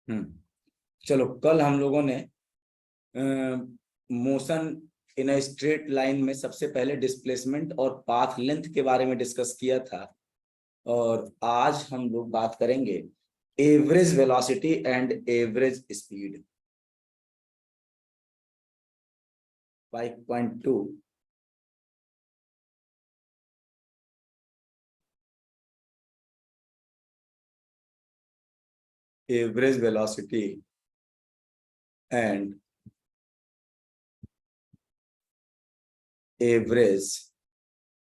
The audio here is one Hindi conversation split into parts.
चलो, कल हम लोगों ने motion in a straight line में सबसे पहले डिस्प्लेसमेंट और पाथ लेंथ के बारे में डिस्कस किया था, और आज हम लोग बात करेंगे average velocity and average speed 5.2। Average velocity and average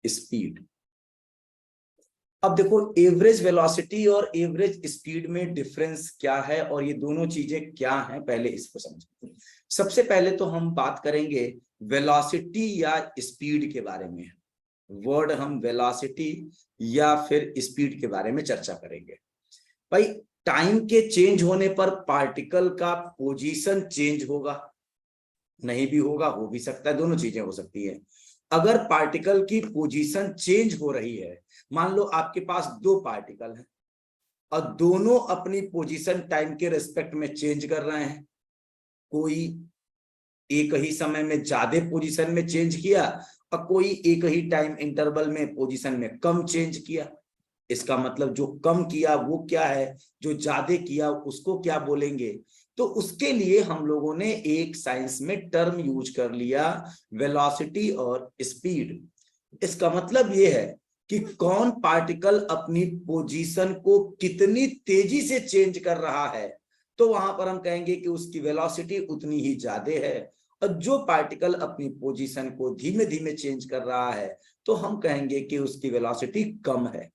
speed. अब देखो, एवरेज वेलोसिटी और एवरेज स्पीड में डिफरेंस क्या है और ये दोनों चीजें क्या हैं, पहले इसको समझते हैं। सबसे पहले तो हम बात करेंगे वेलोसिटी या स्पीड के बारे में। वर्ड हम वेलोसिटी या फिर स्पीड के बारे में चर्चा करेंगे। भाई, टाइम के चेंज होने पर पार्टिकल का पोजीशन चेंज होगा, नहीं भी होगा, हो भी सकता है, दोनों चीजें हो सकती है। अगर पार्टिकल की पोजीशन चेंज हो रही है, मान लो आपके पास दो पार्टिकल हैं और दोनों अपनी पोजीशन टाइम के रिस्पेक्ट में चेंज कर रहे हैं, कोई एक ही समय में ज्यादा पोजीशन में चेंज किया और कोई एक ही टाइम इंटरवल में पोजीशन में कम चेंज किया। इसका मतलब जो कम किया वो क्या है, जो ज्यादा किया उसको क्या बोलेंगे? तो उसके लिए हम लोगों ने एक साइंस में टर्म यूज कर लिया, वेलोसिटी और स्पीड। इसका मतलब ये है कि कौन पार्टिकल अपनी पोजीशन को कितनी तेजी से चेंज कर रहा है, तो वहां पर हम कहेंगे कि उसकी वेलोसिटी उतनी ही ज्यादा है। और जो पार्टिकल अपनी पोजीशन को धीमे धीमे चेंज कर रहा है, तो हम कहेंगे कि उसकी वेलोसिटी कम है।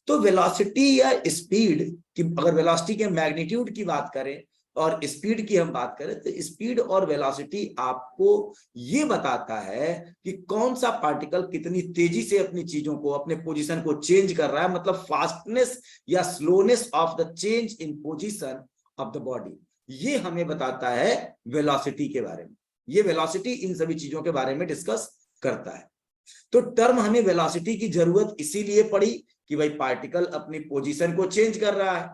तो वेलोसिटी या स्पीड की, अगर वेलोसिटी के मैग्नीट्यूड की बात करें और स्पीड की हम बात करें, तो स्पीड और वेलोसिटी आपको ये बताता है कि कौन सा पार्टिकल कितनी तेजी से अपनी चीजों को, अपने पोजीशन को चेंज कर रहा है, मतलब फास्टनेस या slowness of the change in position of the body. ये हमें बताता है वेलोसिटी के बारे में। ये वेलोसिटी इन सभी चीजों के बारे में डिस्कस करता है। तो टर्म हमें वेलोसिटी की जरूरत इसीलिए पड़ी कि भाई पार्टिकल अपनी पोजीशन को चेंज कर रहा है।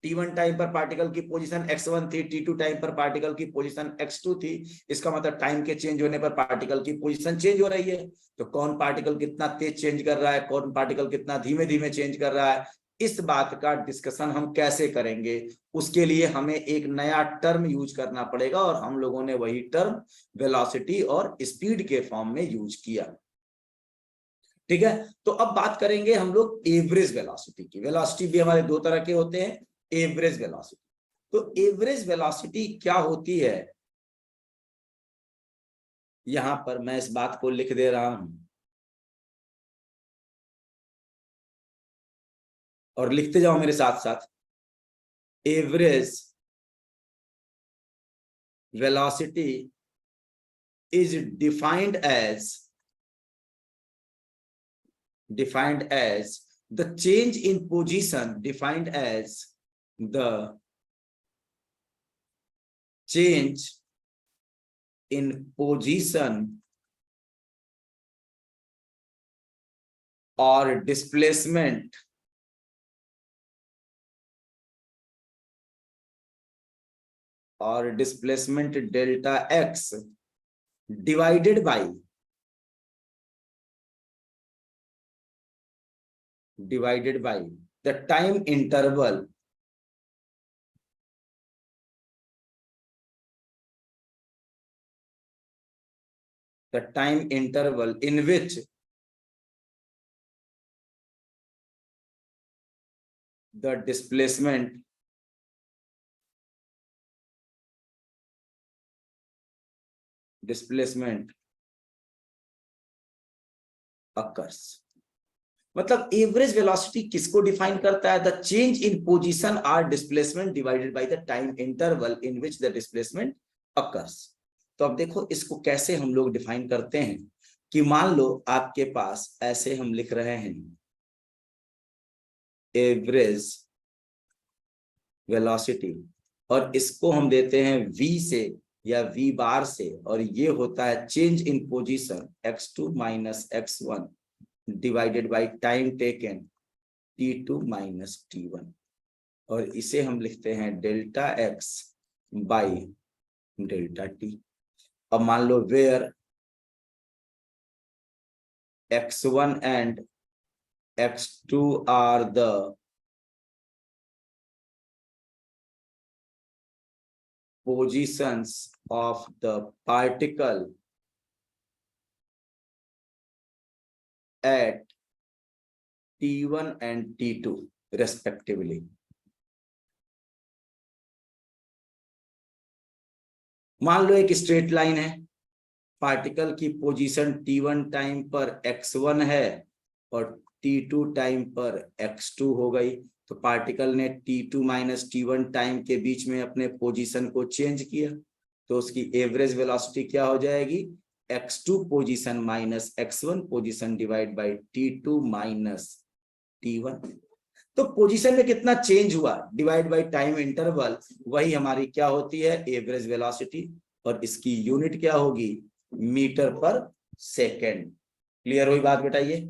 t1 टाइम पर पार्टिकल की पोजीशन x1 थी, t2 टाइम पर पार्टिकल की पोजीशन x2 थी। इसका मतलब टाइम के चेंज होने पर पार्टिकल की पोजीशन चेंज हो रही है। तो कौन पार्टिकल कितना तेज चेंज कर रहा है, कौन पार्टिकल कितना धीमे धीमे चेंज कर रहा है, इस बात का डिस्कशन हम कैसे करेंगे, उसके लिए हमें एक नया टर्म यूज करना पड़ेगा, और हम लोगों ने वही टर्म वेलोसिटी और स्पीड के फॉर्म में यूज किया। ठीक है, तो अब बात करेंगे हम लोग एवरेज वेलोसिटी की। वेलोसिटी भी हमारे दो तरह के होते हैं, एवरेज वेलोसिटी। तो एवरेज वेलोसिटी क्या होती है, यहां पर मैं इस बात को लिख दे रहा हूं और लिखते जाओ मेरे साथ साथ। Average velocity is defined as the change in position, defined as the change in position or displacement delta x divided by the time interval in which the displacement occurs। मतलब एवरेज वेलोसिटी किसको डिफाइन करता है? The change in position or displacement divided by the time interval in which the displacement occurs. तो अब देखो, इसको कैसे हम लोग डिफाइन करते हैं कि मान लो आपके पास ऐसे हम लिख रहे हैं एवरेज वेलोसिटी, और इसको हम देते हैं v से या v बार से, और ये होता है change in position x2 minus x1 divided by time taken t2 minus t1। और इसे हम लिखते हैं delta x by delta T. अब मान लो where x1 and x2 are the positions of the particle at T1 and T2 respectively. मान लो एक स्ट्रेट लाइन है, पार्टिकल की पोजीशन T1 टाइम पर x1 है और T2 टाइम पर x2 हो गई। तो पार्टिकल ने T2 माइनस T1 टाइम के बीच में अपने पोजीशन को चेंज किया, तो उसकी एवरेज वेलोसिटी क्या हो जाएगी, x2 position minus x1 position divide by T2 minus T1। तो पोजीशन में कितना चेंज हुआ डिवाइड बाय टाइम इंटरवल, वही हमारी क्या होती है, एवरेज वेलोसिटी। और इसकी यूनिट क्या होगी, मीटर पर सेकेंड। क्लियर हुई बात बेटा? ये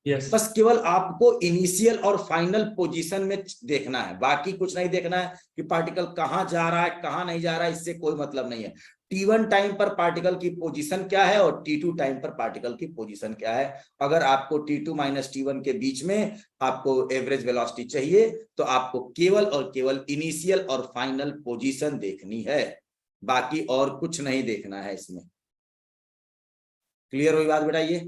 Yes. बस केवल आपको इनिशियल और फाइनल पोजीशन में देखना है, बाकी कुछ नहीं देखना है कि पार्टिकल कहां जा रहा है कहां नहीं जा रहा है, इससे कोई मतलब नहीं है। T1 टाइम पर पार्टिकल की पोजीशन क्या है और T2 टाइम पर पार्टिकल की पोजीशन क्या है। अगर आपको T2 माइनस T1 के बीच में आपको एवरेज वेलोसिटी चाहिए तो आपको केवल और केवल इनिशियल और फाइनल पोजीशन देखनी है, बाकी और कुछ नहीं देखना है इसमें। क्लियर हुई बात बेटा? ये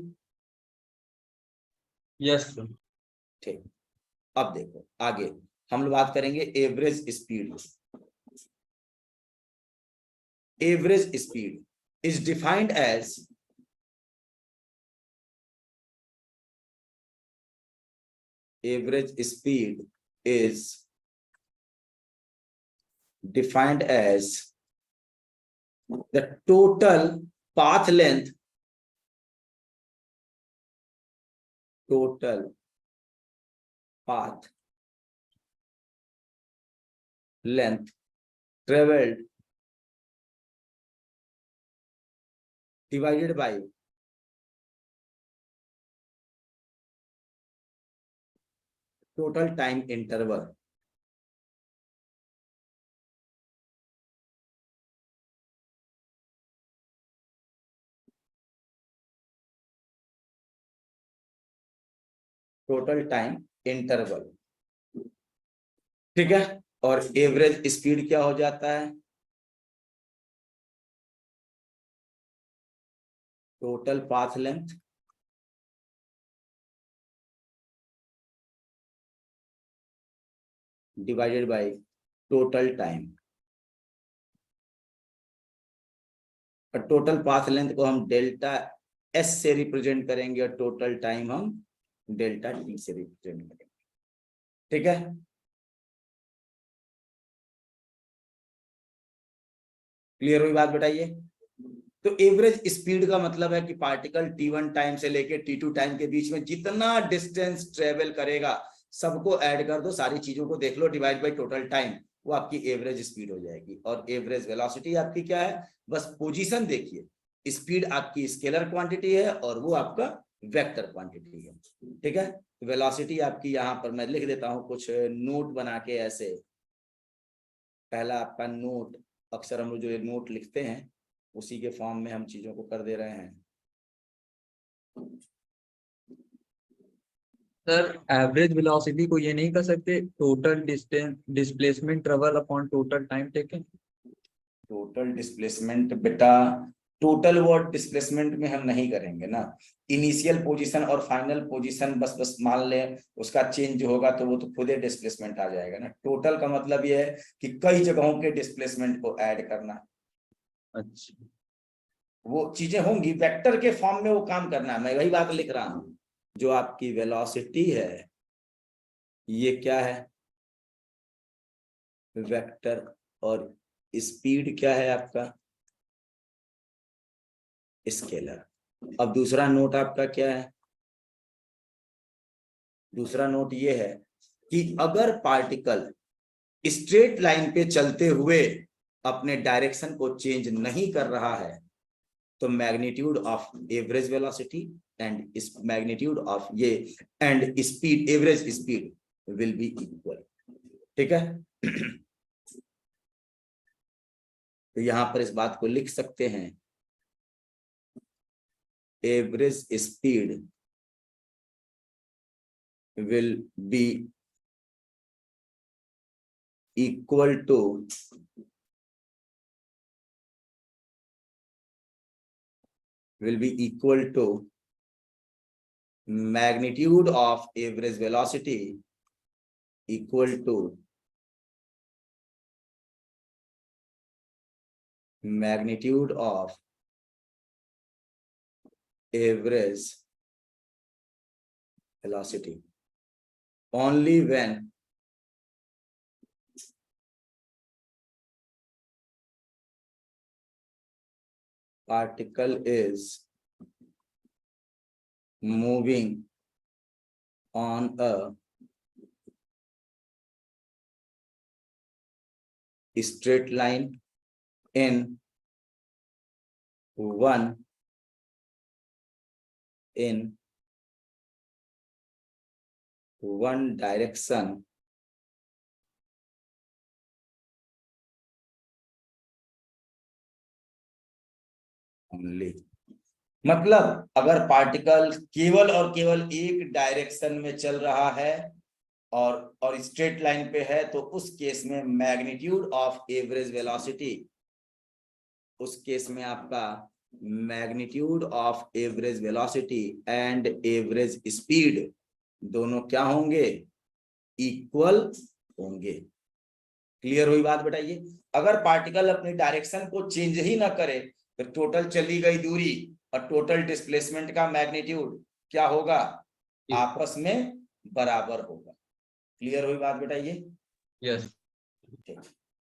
यस सर। ठीक। अब देखो आगे हम लोग बात करेंगे average speed. Average speed is defined as average speed is defined as the total path length traveled divided by total time interval। Total time interval, ठीक है। और एवरेज स्पीड क्या हो जाता है, total path length divided by total time. और टोटल पाथ लेंथ को हम डेल्टा एस से रिप्रेजेंट करेंगे और टोटल टाइम हम डेल्टा टी से रिप्रेजेंट करेंगे, ठीक है। क्लियर हुई बात बताइए? तो एवरेज स्पीड का मतलब है कि पार्टिकल T1 टाइम से लेके T2 टाइम के बीच में जितना डिस्टेंस ट्रेवल करेगा सबको ऐड कर दो, सारी चीजों को देख लो, डिवाइड बाय टोटल टाइम, वो आपकी एवरेज स्पीड हो जाएगी। और एवरेज वेलोसिटी आपकी क्या है, बस पोजीशन देखिए, स्पीड आपकी स्केलर क्वांटिटी है और वो आपका वेक्टर क्वांटिटी है, ठीक है। वेलोसिटी आपकी यहाँ पर मैं लिख देता हूँ कुछ नोट बना के ऐसे। पहला आपका नोट, अक्सर हम लोग जो नोट लिखते हैं उसी के फॉर्म में हम चीजों को कर दे रहे हैं। सर एवरेज वेलोसिटी को ये नहीं कर सकते total distance displacement travel upon total time taken? Total displacement बेटा, टोटल वर्ड डिस्प्लेसमेंट में हम नहीं करेंगे ना, इनिशियल पोजीशन और फाइनल पोजीशन बस बस मान लें उसका चेंज होगा तो वो तो खुद ही डिस्प्लेसमेंट आ जाएगा ना। टोटल का मतलब ये है कि कई जगहों के डिस्प्लेसमेंट को ऐड करना। अच्छा, वो चीजें होंगी वेक्टर के फॉर्म में, वो काम करना है, मैं वही बात लिख रहा हूं। जो आपकी वेलोसिटी है ये क्या है, वेक्टर, और स्पीड क्या है आपका, स्केलर। अब दूसरा नोट आपका क्या है, दूसरा नोट ये है कि अगर पार्टिकल स्ट्रेट लाइन पे चलते हुए अपने डायरेक्शन को चेंज नहीं कर रहा है तो magnitude of average velocity and इस मैग्नीट्यूड ऑफ ये and speed, average speed will be equal. ठीक है। तो यहां पर इस बात को लिख सकते हैं, average speed will be equal to magnitude of average velocity equal to magnitude of average velocity only when particle is moving on a straight line in one direction only। मतलब अगर पार्टिकल केवल और केवल एक डायरेक्शन में चल रहा है और स्ट्रेट लाइन पे है, तो उस केस में मैग्नीट्यूड ऑफ एवरेज वेलोसिटी, उस केस में आपका magnitude of average velocity and average speed दोनों क्या होंगे, इक्वल होंगे। क्लियर हुई बात बेटा? ये अगर पार्टिकल अपनी डायरेक्शन को चेंज ही ना करे, तो टोटल चली गई दूरी और टोटल डिस्प्लेसमेंट का मैग्नीट्यूड क्या होगा, आपस में बराबर होगा। क्लियर हुई बात बेटा? ये यस।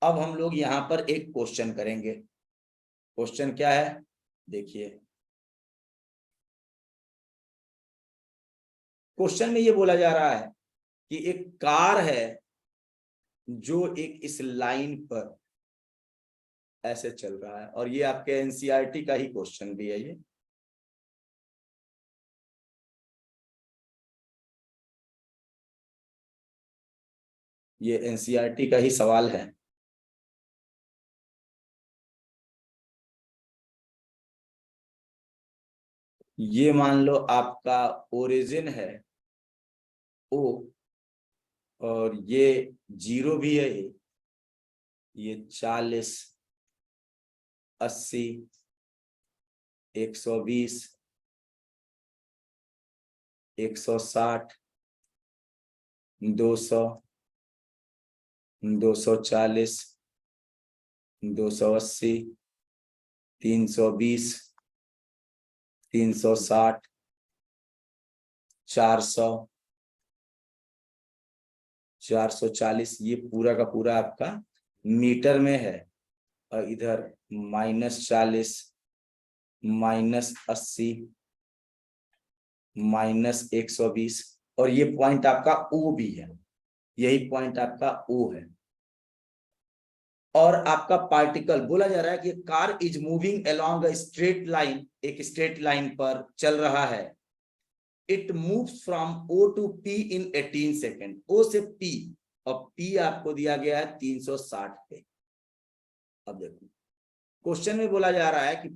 अब हम लोग यहां पर एक क्वेश्चन करेंगे। क्वेश्चन क्या है, देखिए। क्वेश्चन में ये बोला जा रहा है कि एक कार है जो एक इस लाइन पर ऐसे चल रहा है, और ये आपके एनसीईआरटी का ही क्वेश्चन भी है। ये एनसीईआरटी का ही सवाल है। ये मान लो आपका ओरिजिन है ओ, और ये 0 भी है, ये 40, 80, 120, 160, 200, 240, 280, 320, 360, 400, 440, ये पूरा का पूरा आपका मीटर में है। और इधर -40, -80, -120, और ये पॉइंट आपका ओ भी है, यही पॉइंट आपका ओ है। और आपका पार्टिकल बोला जा रहा है कि car is moving along a straight line, एक स्ट्रेट लाइन पर चल रहा है। It moves from O to P in 18 second. O से पी, और पी आपको दिया गया है 360 पे। अब देखो क्वेश्चन में बोला जा रहा है कि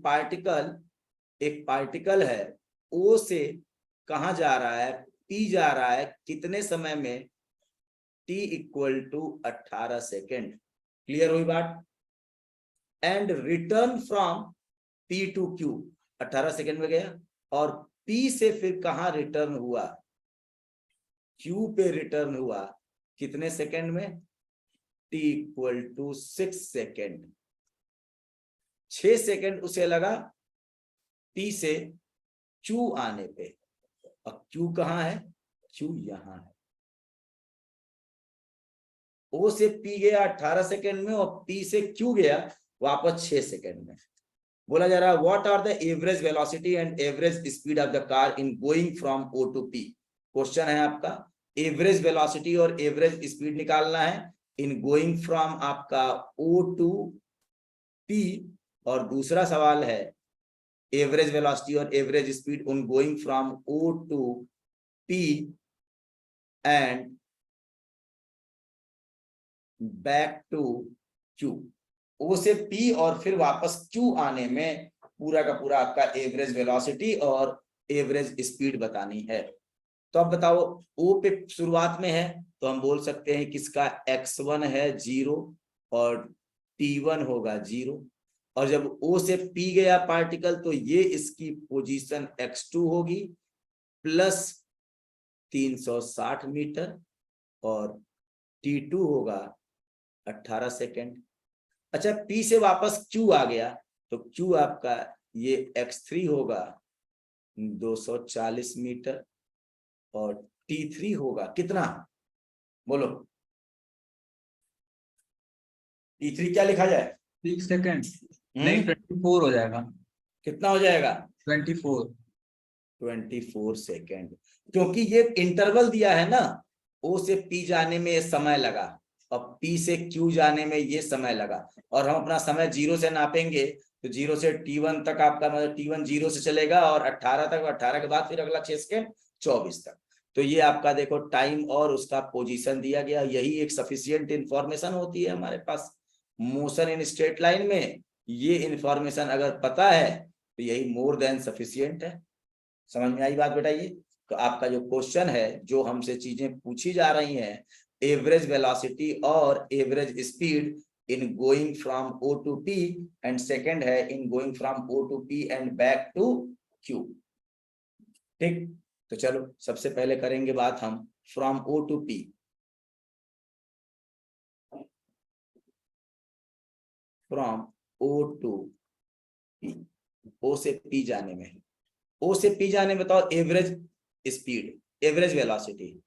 एक पार्टिकल है, ओ से कहां जा रहा है, पी जा रहा है, कितने समय में, t = 18 सेकेंड। क्लियर हुई बात? And return from p to q, 18 second में गया, और p से फिर कहां रिटर्न हुआ, q पे रिटर्न हुआ, कितने सेकेंड में, t = 6 सेकेंड। 6 सेकेंड उसे लगा p से q आने पे। अब q कहां है, q यहां है। ओ से पी गया 18 सेकेंड में, और पी से क्यू गया वापस 6 सेकेंड में। बोला जा रहा है what are the average velocity and average speed of the car in going from O to P. Question है आपका, एवरेज वेलोसिटी और एवरेज स्पीड निकालना है इन गोइंग फ्रॉम आपका ओ टू पी, और दूसरा सवाल है एवरेज वेलोसिटी और average speed on going from O to P and back to Q. O से पी और फिर वापस क्यू आने में पूरा का पूरा आपका एवरेज वेलोसिटी और एवरेज स्पीड बतानी है। तो अब बताओ, ओ पे शुरुआत में है तो हम बोल सकते हैं किसका x1 है 0 और t1 होगा 0, और जब ओ से पी गया पार्टिकल तो ये इसकी पोजीशन x2 होगी प्लस 360 मीटर और t2 होगा 18 सेकेंड। अच्छा, P से वापस Q आ गया तो Q आपका ये x3 होगा 240 मीटर और T3 होगा कितना, बोलो T3 क्या लिखा जाए? 6 सेकेंड नहीं 24 हो जाएगा। कितना हो जाएगा? 24 सेकेंड, क्योंकि ये इंटरवल दिया है ना, O से P जाने में ये समय लगा और P से Q जाने में ये समय लगा, और हम अपना समय 0 से नापेंगे तो 0 से T1 तक आपका मतलब T1 0 से चलेगा और 18 तक, 18 के बाद फिर अगला 6 सेकेंड 24 तक। तो ये आपका देखो टाइम और उसका पोजीशन दिया गया, यही एक सफिशिएंट इंफॉर्मेशन होती है हमारे पास मोशन इन स्ट्रेट लाइन में। ये इंफॉर्मेशन अगर पता है तो यही मोर देन सफिशिएंट है। समझ में आई बात बेटा? ये तो आपका जो क्वेश्चन है, जो हमसे चीजें पूछी जा रही हैं, एवरेज वेलोसिटी और average speed in going from O to P, and second है in going from O to P and back to Q. ठीक, तो चलो सबसे पहले करेंगे बात हम from O to P. From O to P, O से पी जाने में, ओ से पी जाने में बताओ average speed, average velocity,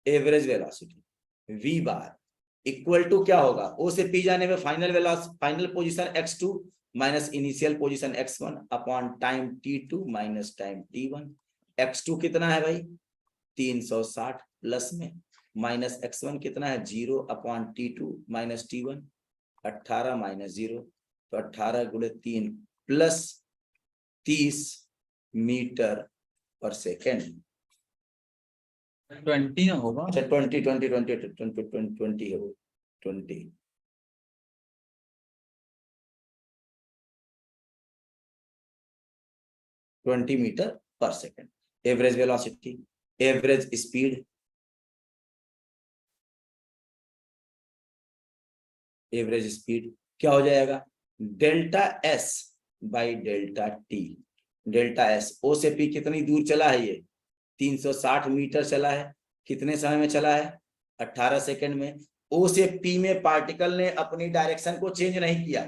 average velocity v bar equal to क्या होगा? ओ से पी जाने में final velocity, final position x2 minus initial position x1 upon time t2 minus time t1। x2 कितना है भाई? 360 प्लस में, माइनस x1 कितना है? 0 upon t2 minus t1, 18 minus 0 तो 18 गुणे 3 प्लस 30 मीटर पर सेकेंड। 20 होगा। अच्छा 20 20 20 20 है वो 20 20 meter per second. Average velocity, average speed, average speed क्या हो जाएगा? Delta S by delta T. Delta S, O से पी कितनी दूर चला है? ये 360 मीटर चला है। कितने समय में चला है? 18 सेकेंड में। ओ से पी में पार्टिकल ने अपनी डायरेक्शन को चेंज नहीं किया,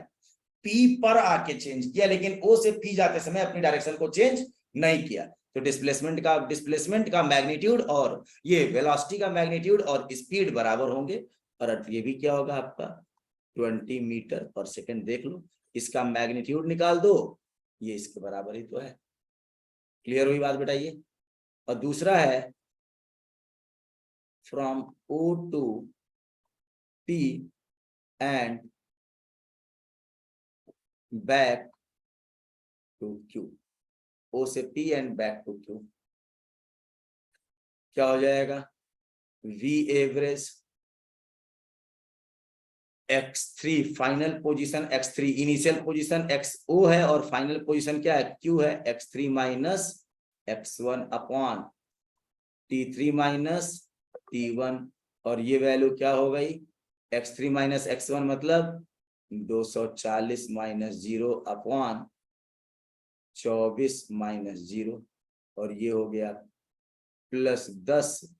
पी पर आके चेंज किया, लेकिन ओ से पी जाते समय अपनी डायरेक्शन को चेंज नहीं किया। तो डिस्प्लेसमेंट का मैग्नीट्यूड और ये वेलोसिटी का मैग्नीट्यूड और स्पीड बराबर होंगे, और ये भी क्या होगा आपका 20 मीटर पर सेकेंड। देख लो, इसका मैग्नीट्यूड निकाल दो, ये इसके बराबर ही तो है। क्लियर हुई बात बेटा ये? और दूसरा है from O to P and back to Q. O से P and back to Q क्या हो जाएगा? V average x3 final position, x3 initial position xo है और फाइनल पोजीशन क्या है? q है। x3 minus x1 upon t3 minus t1, और ये वैल्यू क्या हो गई? x3 माइनस x1 मतलब 240 माइनस 0 अपॉन 24 माइनस 0, और ये हो गया प्लस 10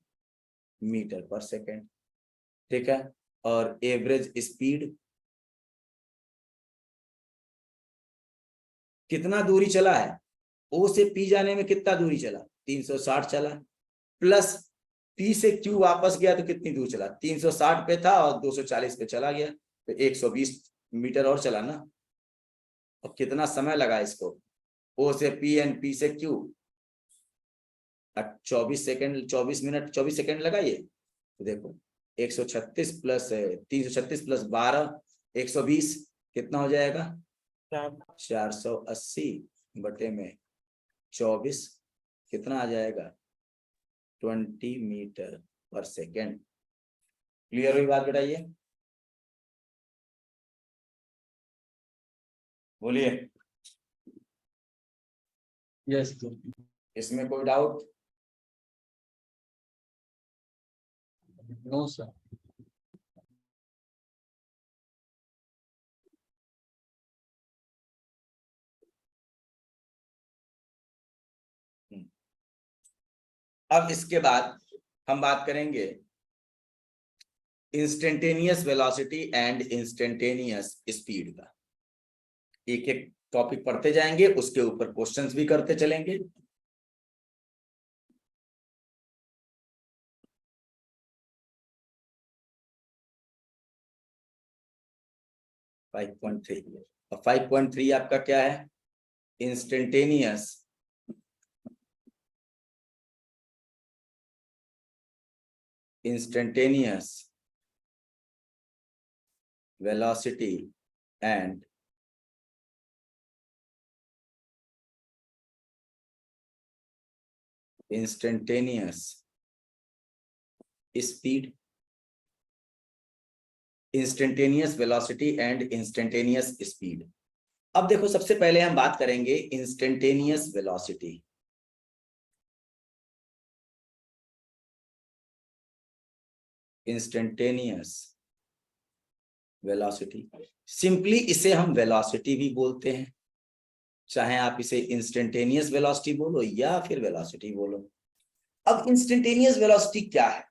मीटर पर सेकेंड। ठीक है, और एवरेज स्पीड कितना दूरी चला है? ओ से पी जाने में कितना दूरी चला? 360 चला, प्लस पी से क्यू वापस गया तो कितनी दूर चला? 360 पे था और 240 पे चला गया, तो 120 मीटर और चला ना। और कितना समय लगा इसको? ओ से पी एंड पी से क्यू 24 सेकेंड, 24 मिनट 24 सेकेंड लगा ये। तो देखो 136 प्लस 336 प्लस 12 120 कितना हो जाएगा? 4 480 बटे में 24 कितना आ जाएगा? 20 मीटर पर सेकेंड। क्लियर हुई बात बेटा? ये बोलिए, यस इसमें कोई डाउट? No sir. अब इसके बाद हम बात करेंगे instantaneous velocity and instantaneous speed का। एक एक टॉपिक पढ़ते जाएंगे, उसके ऊपर क्वेश्चंस भी करते चलेंगे। फाइव पॉइंट थ्री, 5.3 आपका क्या है? Instantaneous velocity and instantaneous speed. Instantaneous velocity and instantaneous speed. अब देखो, सबसे पहले हम बात करेंगे instantaneous velocity. Instantaneous velocity, simply इसे हम वेलोसिटी भी बोलते हैं, चाहे आप इसे इंस्टेंटेनियस वेलोसिटी बोलो या फिर वेलोसिटी बोलो। अब इंस्टेंटेनियस वेलोसिटी क्या है?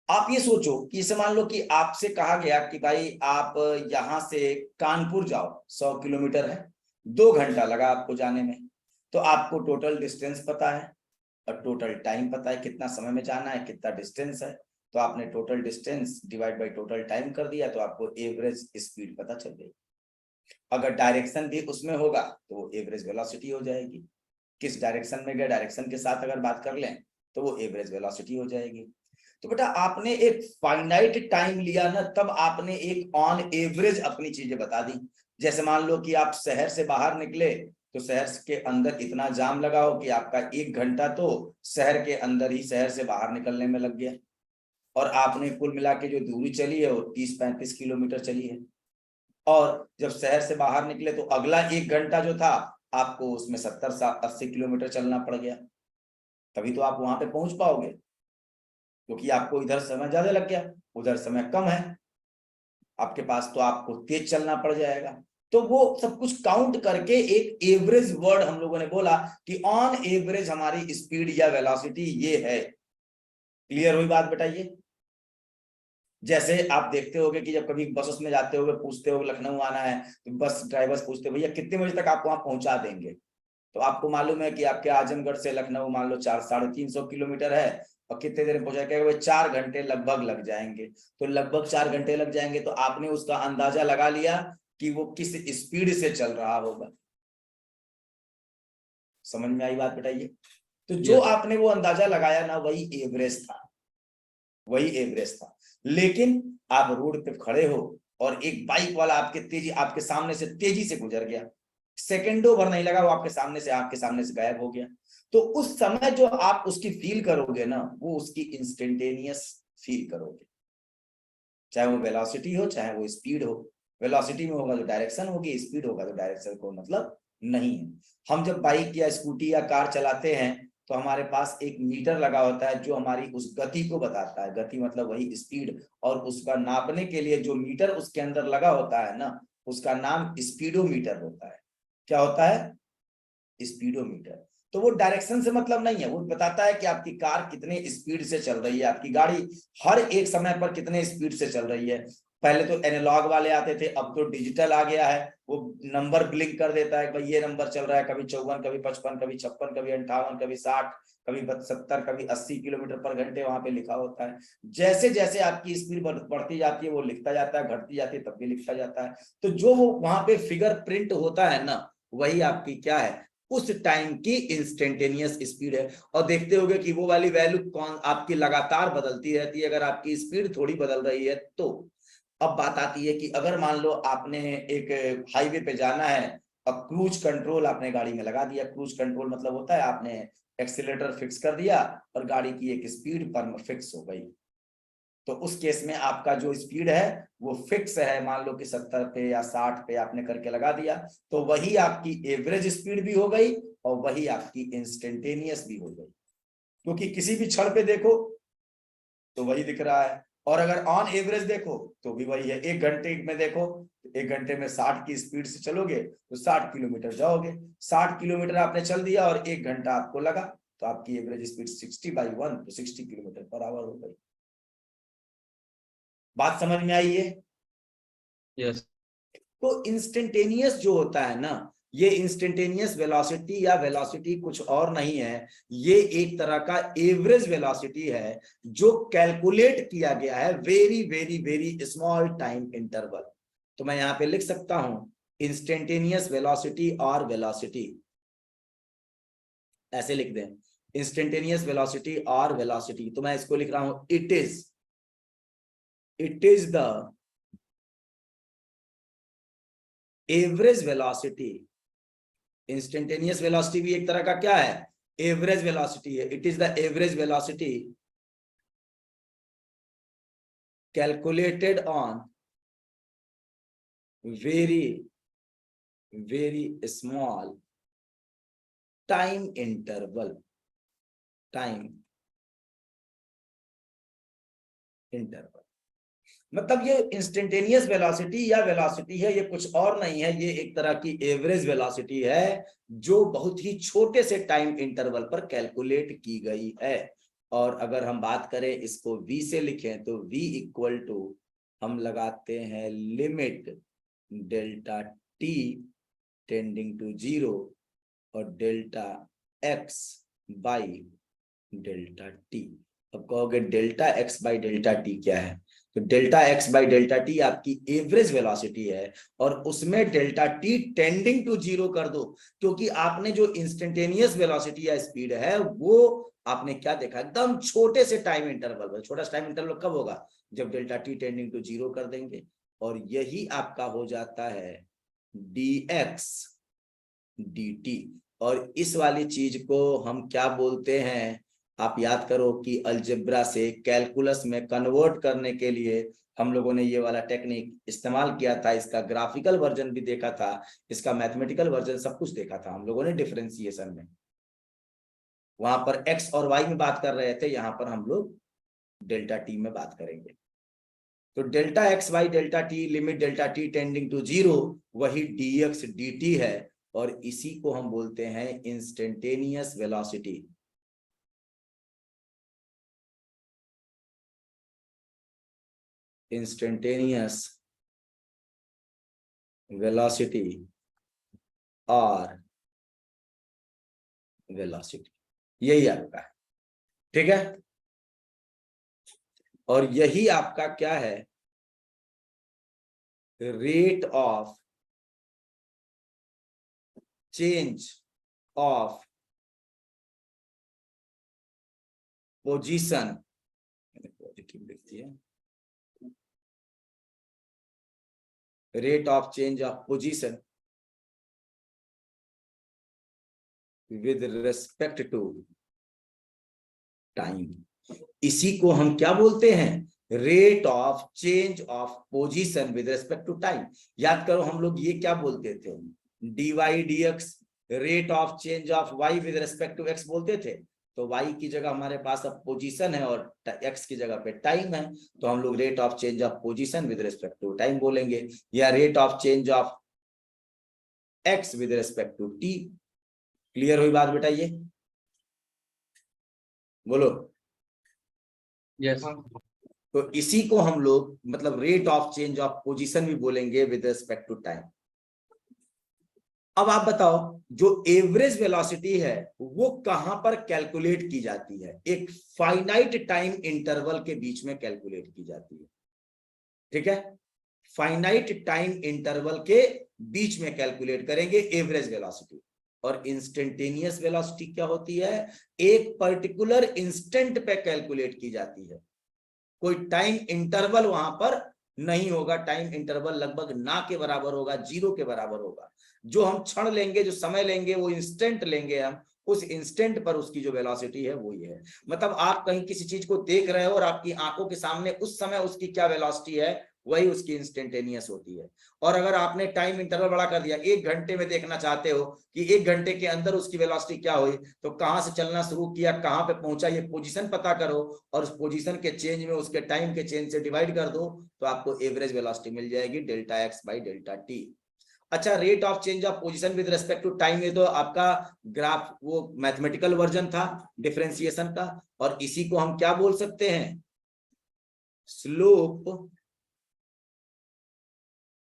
आप ये सोचो कि इसे मान लो कि आपसे कहा गया कि भाई आप यहां से कानपुर जाओ, 100 किलोमीटर है, 2 घंटा लगा आपको जाने में। तो आपको टोटल डिस्टेंस पता है और टोटल टाइम पता है, कितना समय में जाना है, कितना डिस्टेंस है। तो आपने total distance divide by total time कर दिया, तो आपको एवरेज स्पीड पता चल गई। अगर डायरेक्शन भी उसमें होगा तो एवरेज वेलोसिटी हो जाएगी। किस डायरेक्शन में गए, डायरेक्शन के साथ अगर बात कर लें तो वो एवरेज वेलोसिटी हो जाएगी। तो बेटा आपने एक फाइनाइट टाइम लिया ना, तब आपने एक ऑन एवरेज अपनी चीजें बता दी। जैसे मान लो कि आप शहर से बाहर निकले तो शहर के अंदर इतना जाम लगा हो कि आपका 1 घंटा तो शहर के अंदर ही, शहर से बाहर निकलने में लग गया। और आपने कुल मिला के जो दूरी चली है वो 30-35 किलोमीटर चली है। और जब शहर से बाहर निकले तो अगला 1 घंटा जो था आपको उसमें 70-80 किलोमीटर चलना पड़ गया। तभी तो आप वहां पे पहुंच पाओगे, क्योंकि आपको इधर समय ज्यादा लग गया, उधर समय कम है आपके पास, तो आपको तेज चलना पड़ जाएगा। तो वो सब कुछ काउंट करके एक एवरेज वर्ड हम लोगों ने बोला कि ऑन एवरेज हमारी स्पीड या वेलोसिटी ये है। क्लियर हुई बात बेटा? ये जैसे आप देखते होगे कि जब कभी बस में जाते होगे, पूछते हो लखनऊ आना है, तो बस ड्राइवर्स पूछते भैया कितने बजे तक आप वहां पहुंचा देंगे। तो आपको मालूम है कि आपके आजमगढ़ से लखनऊ मान लो 400-350 किलोमीटर है, और कितने देर में पहुंचाएगा? 4 घंटे लगभग लग जाएंगे। तो लगभग 4 घंटे लग जाएंगे, तो आपने उसका अंदाजा लगा लिया कि वो किस स्पीड से चल रहा होगा। समझ में आई बात बेटा? ये तो जो आपने वो अंदाजा लगाया ना, वही एवरेज था, वही एवरेज था। लेकिन आप रोड पे खड़े हो और एक बाइक वाला आपके सामने से तेजी से गुजर गया, सेकंडों भर नहीं लगा, वो आपके सामने से गायब हो गया। तो उस समय जो आप उसकी फील करोगे ना, वो उसकी इंस्टेंटेनियस फील करोगे, चाहे वो वेलोसिटी हो चाहे वो स्पीड हो। वेलोसिटी में होगा तो डायरेक्शन होगी, स्पीड होगा तो डायरेक्शन को मतलब नहीं है। हम जब बाइक या स्कूटी या कार चलाते हैं तो हमारे पास एक मीटर लगा होता है जो हमारी उस गति को बताता है। गति मतलब वही स्पीड, और उसका नापने के लिए जो मीटर उसके अंदर लगा होता है ना, उसका नाम स्पीडोमीटर होता है। क्या होता है? स्पीडोमीटर। तो वो डायरेक्शन से मतलब नहीं है, वो बताता है कि आपकी कार कितने स्पीड से चल रही है, आपकी गाड़ी हर एक समय पर कितने स्पीड से चल रही है। पहले तो एनालॉग वाले आते थे, अब तो डिजिटल आ गया है। वो नंबर ब्लिंक कर देता है, भाई ये नंबर चल रहा है, कभी 54, कभी 55, कभी 56, कभी 58, कभी 60, कभी 70, कभी 80 किलोमीटर पर घंटे वहां पे लिखा होता है। जैसे जैसे आपकी स्पीड बढ़ती जाती है वो लिखता जाता है, घटती जाती है तब भी लिखता जाता है। तो जो वो वहां पे फिगर प्रिंट होता है ना, वही आपकी क्या है? उस टाइम की इंस्टेंटेनियस स्पीड है। और देखते होगे कि वो वाली वैल्यू कौन आपकी लगातार बदलती रहती है। अगर आपकी स्पीड थोड़ी बदल रही है तो अब बात आती है कि अगर मान लो आपने एक हाईवे पे जाना है, अब क्रूज कंट्रोल आपने गाड़ी में लगा दिया। क्रूज कंट्रोल मतलब होता है आपने एक्सीलरेटर फिक्स कर दिया और गाड़ी की एक स्पीड पर फिक्स हो गई। तो उस केस में आपका जो स्पीड है वो फिक्स है, मान लो कि 70 पे या 60 पे आपने करके लगा दिया, तो वही आपकी एवरेज स्पीड भी हो गई और वही आपकी इंस्टेंटेनियस भी हो गई। क्योंकि किसी भी क्षण पे देखो तो वही दिख रहा है, और अगर ऑन एवरेज देखो तो भी वही है। 1 घंटे में देखो, 1 घंटे में 60 की स्पीड से चलोगे तो 60 किलोमीटर जाओगे। 60 किलोमीटर आपने चल दिया और 1 घंटा आपको लगा, तो आपकी एवरेज स्पीड 60/1 तो 60 किलोमीटर पर आवर हो गई। बात समझ में आई है? यस। तो इंस्टेंटेनियस जो होता है ना, ये इंस्टेंटेनियस वेलोसिटी या वेलोसिटी कुछ और नहीं है, ये एक तरह का एवरेज वेलोसिटी है जो कैलकुलेट किया गया है very very very small time interval. तो मैं यहां पे लिख सकता हूं इंस्टेंटेनियस वेलोसिटी और वेलोसिटी, ऐसे लिख दें इंस्टेंटेनियस वेलोसिटी और वेलोसिटी। तो मैं इसको लिख रहा हूं it is the average velocity. Instantaneous velocity भी एक तरह का क्या है, एवरेज वेलोसिटी है। It is the average velocity calculated on very very small time interval. मतलब ये इंस्टेंटेनियस वेलोसिटी या वेलोसिटी है, ये कुछ और नहीं है, ये एक तरह की एवरेज वेलोसिटी है जो बहुत ही छोटे से टाइम इंटरवल पर कैलकुलेट की गई है। और अगर हम बात करें इसको v से लिखें तो v इक्वल टू हम लगाते हैं limit delta t tending to 0 और delta x by delta t। अब कहोगे delta x by delta t क्या है? तो delta x by delta t आपकी एवरेज वेलोसिटी है और उसमें डेल्टा t टेंडिंग टू 0 कर दो, क्योंकि आपने जो इंस्टेंटेनियस वेलोसिटी या स्पीड है वो आपने क्या देखा, एकदम छोटे से टाइम इंटरवल पर। छोटा टाइम इंटरवल कब होगा? जब डेल्टा t टेंडिंग टू 0 कर देंगे, और यही आपका हो जाता है dx dt। और इस वाली चीज को हम क्या बोलते हैं, आप याद करो कि अलजेब्रा से कैलकुलस में कन्वर्ट करने के लिए हम लोगों ने ये वाला टेक्निक इस्तेमाल किया था। इसका ग्राफिकल वर्जन भी देखा था, इसका मैथमेटिकल वर्जन, सब कुछ देखा था हम लोगों ने डिफरेंशिएशन में। वहां पर एक्स और वाई में बात कर रहे थे, यहां पर हम लोग डेल्टा टी में बात करेंगे। तो delta x by delta t limit delta T tending to 0 वही dx dt है, और इसी को हम बोलते हैं इंस्टेंटेनियस वेलोसिटी। इंस्टेंटेनियस वेलोसिटी और वेलोसिटी यही आपका है, ठीक है। और यही आपका क्या है, rate of change of position, लिखती है rate of change of position with respect to time. इसी को हम क्या बोलते हैं, rate of change of position with respect to time. याद करो हम लोग ये क्या बोलते थे, dy dx rate of change of y with respect to x बोलते थे। तो y की जगह हमारे पास अब पोजीशन है और x की जगह पे टाइम है, तो हम लोग rate of change of position with respect to time बोलेंगे, या rate of change of x with respect to t। Clear हुई बात बेटा? ये बोलो। यस। तो इसी को हम लोग मतलब rate of change of position भी बोलेंगे विद रिस्पेक्ट टू टाइम। अब आप बताओ जो एवरेज वेलोसिटी है वो कहां पर कैलकुलेट की जाती है? एक फाइनाइट टाइम इंटरवल के बीच में कैलकुलेट की जाती है, ठीक है। फाइनाइट टाइम इंटरवल के बीच में कैलकुलेट करेंगे एवरेज वेलोसिटी। और इंस्टेंटेनियस वेलोसिटी क्या होती है, एक पर्टिकुलर इंस्टेंट पे कैलकुलेट की जाती है, कोई टाइम इंटरवल वहां पर नहीं होगा, टाइम इंटरवल लगभग ना के बराबर होगा, जीरो के बराबर होगा। जो हम क्षण लेंगे, जो समय लेंगे, वो इंस्टेंट लेंगे हम, उस इंस्टेंट पर उसकी जो वेलोसिटी है वो ये है। मतलब आप कहीं किसी चीज को देख रहे हो और आपकी आंखों के सामने उस समय उसकी क्या वेलोसिटी है, वही उसकी इंस्टेंटेनियस होती है। और अगर आपने टाइम इंटरवल बड़ा कर दिया, 1 घंटे में देखना चाहते हो कि 1 घंटे के अंदर उसकी वेलोसिटी क्या हुई, तो कहां से चलना शुरू किया, कहां पे पहुंचा, ये पोजीशन पता करो और उस पोजीशन के चेंज में उसके टाइम के चेंज से डिवाइड कर दो, तो आपको एवरेज वेलोसिटी मिल जाएगी, delta x by delta T. अच्छा, rate of change of position with respect to time, ये तो आपका ग्राफ वो मैथमेटिकल वर्जन था डिफरेंशिएशन का, और इसी को हम क्या बोल सकते हैं, slope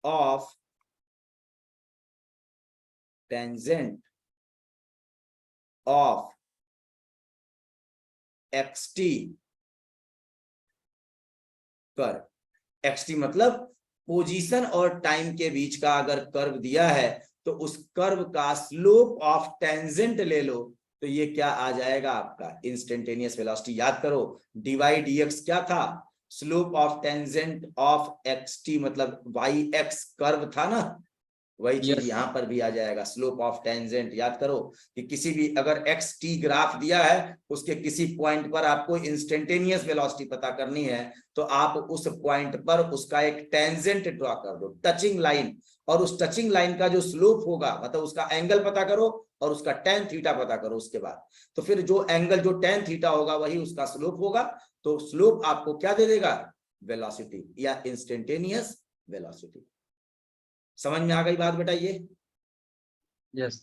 of tangent of XT curve. XT मतलब पोजीशन और टाइम के बीच का अगर कर्व दिया है, तो उस कर्व का स्लोप ऑफ टेंजेंट ले लो, तो ये क्या आ जाएगा आपका इंस्टेंटेनियस वेलोसिटी। याद करो, डीवाई डीएक्स क्या था, slope of tangent of XT, मतलब वाई एक्स कर्व था ना, वही चीज Yes. यहां पर भी आ जाएगा, स्लोप ऑफ टेंजेंट। याद करो कि किसी भी अगर एक्स टी ग्राफ दिया है, उसके किसी पॉइंट पर आपको इंस्टेंटेनियस वेलोसिटी पता करनी है, तो आप उस पॉइंट पर उसका एक टेंजेंट ड्रॉ कर दो, टचिंग लाइन, और उस टचिंग लाइन का जो स्लोप होगा, मतलब उसका एंगल पता करो और उसका टेन थीटा पता करो उसके बाद, तो फिर जो एंगल जो टेन थीटा होगा वही उसका स्लोप होगा। तो स्लोप आपको क्या दे देगा, वेलोसिटी या इंस्टेंटेनियस वेलोसिटी। समझ में आ गई बात बेटा ये? Yes.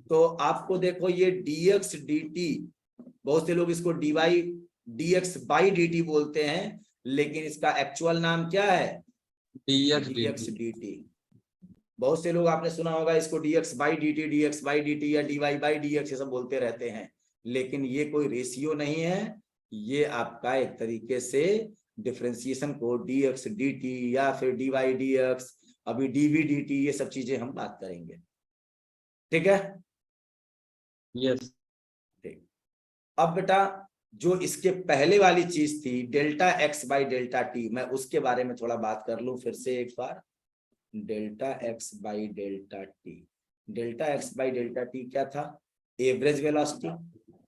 तो आपको देखो ये dx dt, बहुत से लोग इसको dy dx बाई dt बोलते हैं, लेकिन इसका एक्चुअल नाम क्या है, dx dt। बहुत से लोग आपने सुना होगा इसको dx बाई dt या dy बाई dx ये सब बोलते रहते हैं, लेकिन ये कोई रेशियो नहीं है, ये आपका एक तरीके से डिफरेंशिएशन को dx dt या फिर dy dx, अभी dv dt, ये सब चीजें हम बात करेंगे, ठीक है? Yes. ठीक। अब बेटा जो इसके पहले वाली चीज थी delta x by delta T, मैं उसके बारे में थोड़ा बात कर लूं फिर से एक बार। Delta x by delta T, delta x by delta T क्या था, एवरेज वेलोसिटी।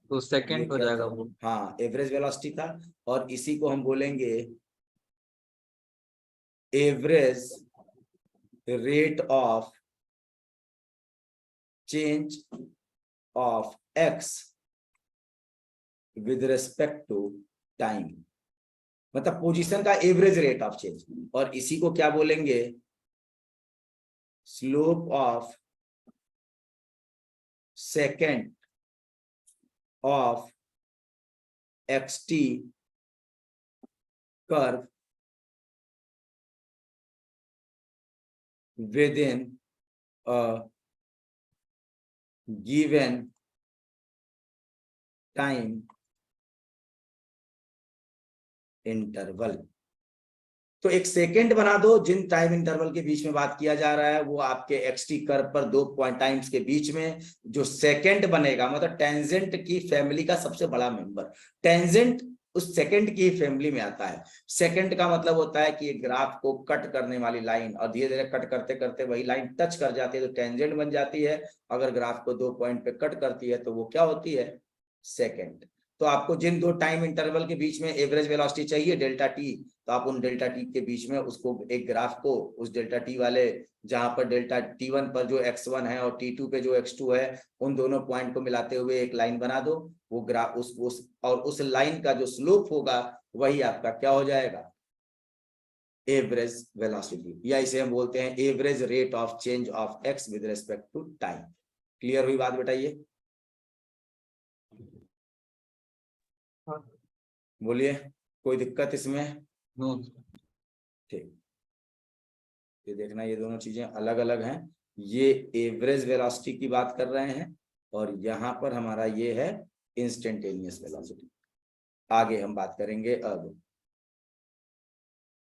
तो ये सेकंड हो क्या जाएगा था, वो। हाँ एवरेज वेलोसिटी था, और इसी को हम बोलेंगे average rate of change of x with respect to time, मतलब पोजीशन का एवरेज रेट ऑफ चेंज, और इसी को क्या बोलेंगे, slope of second of XT curve within given time interval. तो एक सेकंड बना दो, जिन टाइम इंटरवल के बीच में बात किया जा रहा है वो आपके एक्सटी कर्व पर 2 पॉइंट टाइम्स के बीच में जो सेकंड बनेगा, मतलब टेंजेंट की फैमिली का सबसे बड़ा मेंबर, टेंजेंट उस सेकंड की फैमिली में आता है। सेकंड का मतलब होता है कि ग्राफ को कट करने वाली लाइन, और धीरे धीरे कट करते करते वही लाइन टच कर जाती है तो टेंजेंट बन जाती है, अगर ग्राफ को 2 पॉइंट पे कट करती है तो वो क्या होती है, सेकंड। तो आपको जिन 2 टाइम इंटरवल के बीच में एवरेज वेलोसिटी चाहिए डेल्टा टी, तो आप उन डेल्टा टी के बीच में उसको एक ग्राफ को उस डेल्टा टी वाले, जहां पर डेल्टा टी1 पर जो x1 है और टी2 पे जो x2 है, उन दोनों पॉइंट को मिलाते हुए एक लाइन बना दो, वो ग्राफ उस लाइन का जो स्लोप होगा वही आपका क्या हो जाएगा, एवरेज वेलोसिटी, या इसे हम बोलते हैं average rate of change of x with respect to time. Clear हुई बात बताइए? बोलिए, कोई दिक्कत इसमें? नो। ठीक, ये देखना ये दोनों चीजें अलग अलग हैं, ये एवरेज वेलोसिटी की बात कर रहे हैं और यहां पर हमारा ये है इंस्टेंटेनियस वेलोसिटी। आगे हम बात करेंगे अब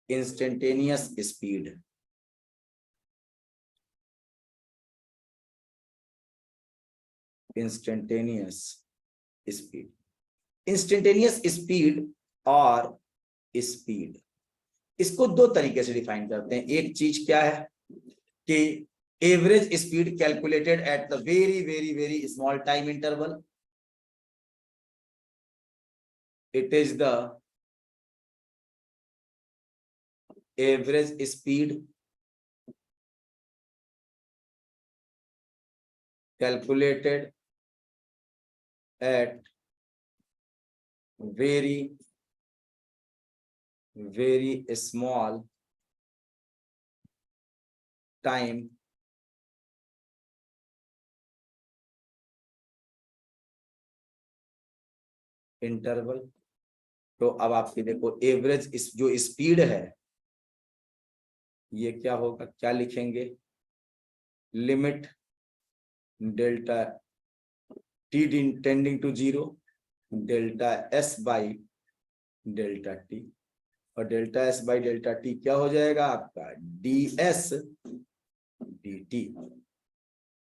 instantaneous speed. Instantaneous speed, instantaneous speed और स्पीड, इसको दो तरीके से डिफाइन करते हैं। एक चीज क्या है कि average speed calculated at the very very very small time interval, it is the average speed calculated at very very small time interval। तो अब आपकी देखो एवरेज जो स्पीड है ये क्या होगा, क्या लिखेंगे, limit delta T tending to 0 delta S by delta T, और delta S by delta T क्या हो जाएगा आपका D S D T,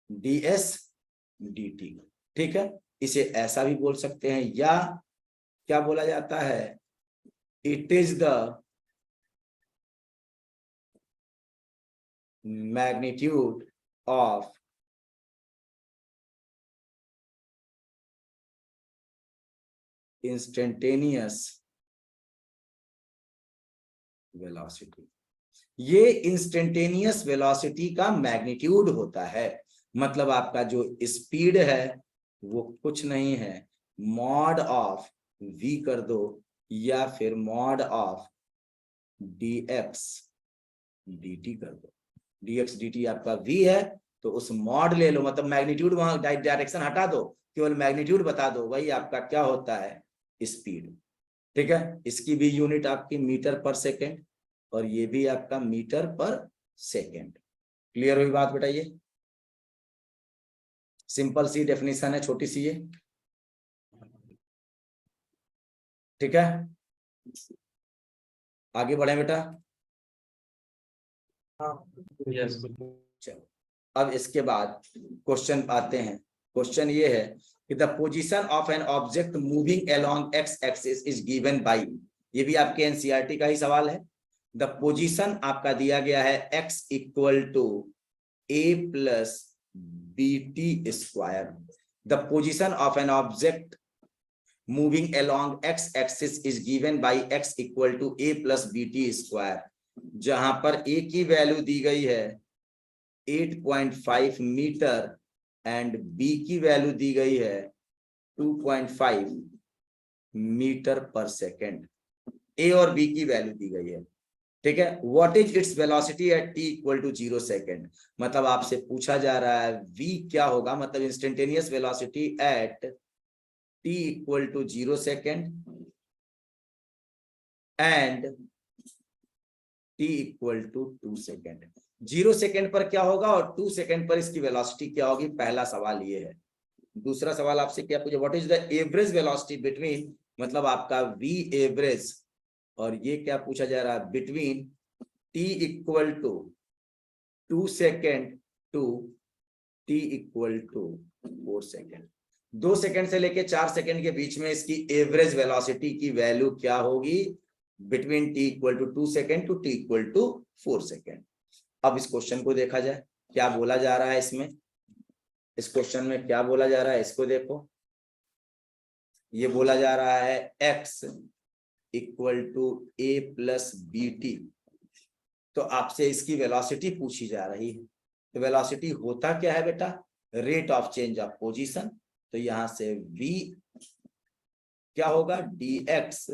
D S D T. ठीक है, इसे ऐसा भी बोल सकते हैं, या क्या बोला जाता है, it is the magnitude of instantaneous velocity. ये इंस्टेंटेनियस वेलोसिटी का मैग्नीट्यूड होता है, मतलब आपका जो स्पीड है वो कुछ नहीं है, मॉड ऑफ v कर दो या फिर मॉड ऑफ dx dt कर दो। dx dt आपका v है तो उस मॉड ले लो, मतलब मैग्नीट्यूड वहां डायरेक्शन हटा दो, केवल मैग्नीट्यूड बता दो, वही आपका क्या होता है स्पीड। ठीक है, इसकी भी यूनिट आपकी मीटर पर सेकेंड और ये भी आपका मीटर पर सेकेंड। क्लियर हुई बात बेटा? ये सिंपल सी डेफिनेशन है, छोटी सी ये। ठीक है, आगे बढ़े बेटा। यस। चलो अब इसके बाद क्वेश्चन आते हैं। क्वेश्चन ये है कि the position of an object moving along x axis is given bye, ये भी आपके एनसीईआरटी का ही सवाल है। द पोजीशन आपका दिया गया है x equal to a plus b t square. The position of an object moving along x axis is given by x equal to a plus b t square, जहां पर a की वैल्यू दी गई है 8.5 मीटर एंड b की वैल्यू दी गई है 2.5 मीटर पर सेकेंड। a और b की वैल्यू दी गई है। ठीक है, what is its velocity at t equal to 0 second, मतलब आपसे पूछा जा रहा है v क्या होगा, मतलब instantaneous velocity at t equal to 0 second and t equal to 2 second. 0 second पर क्या होगा और 2 सेकेंड पर इसकी वेलोसिटी क्या होगी, पहला सवाल ये है। दूसरा सवाल आपसे क्या पूछा, what is the average velocity between, मतलब आपका v एवरेज, और ये क्या पूछा जा रहा है, between t equal to 2 second to t equal to 4 second. 2 second से लेके 4 सेकेंड के बीच में इसकी एवरेज वेलोसिटी की वैल्यू क्या होगी, between t equal to 2 second to t equal to 4 second. अब इस क्वेश्चन को देखा जाए क्या बोला जा रहा है इसमें, इस क्वेश्चन में क्या बोला जा रहा है, इसको देखो। ये बोला जा रहा है x equal to a plus b t, तो आपसे इसकी वेलोसिटी पूछी जा रही है। तो वेलोसिटी होता क्या है बेटा, rate of change of position. तो यहां से v क्या होगा, dx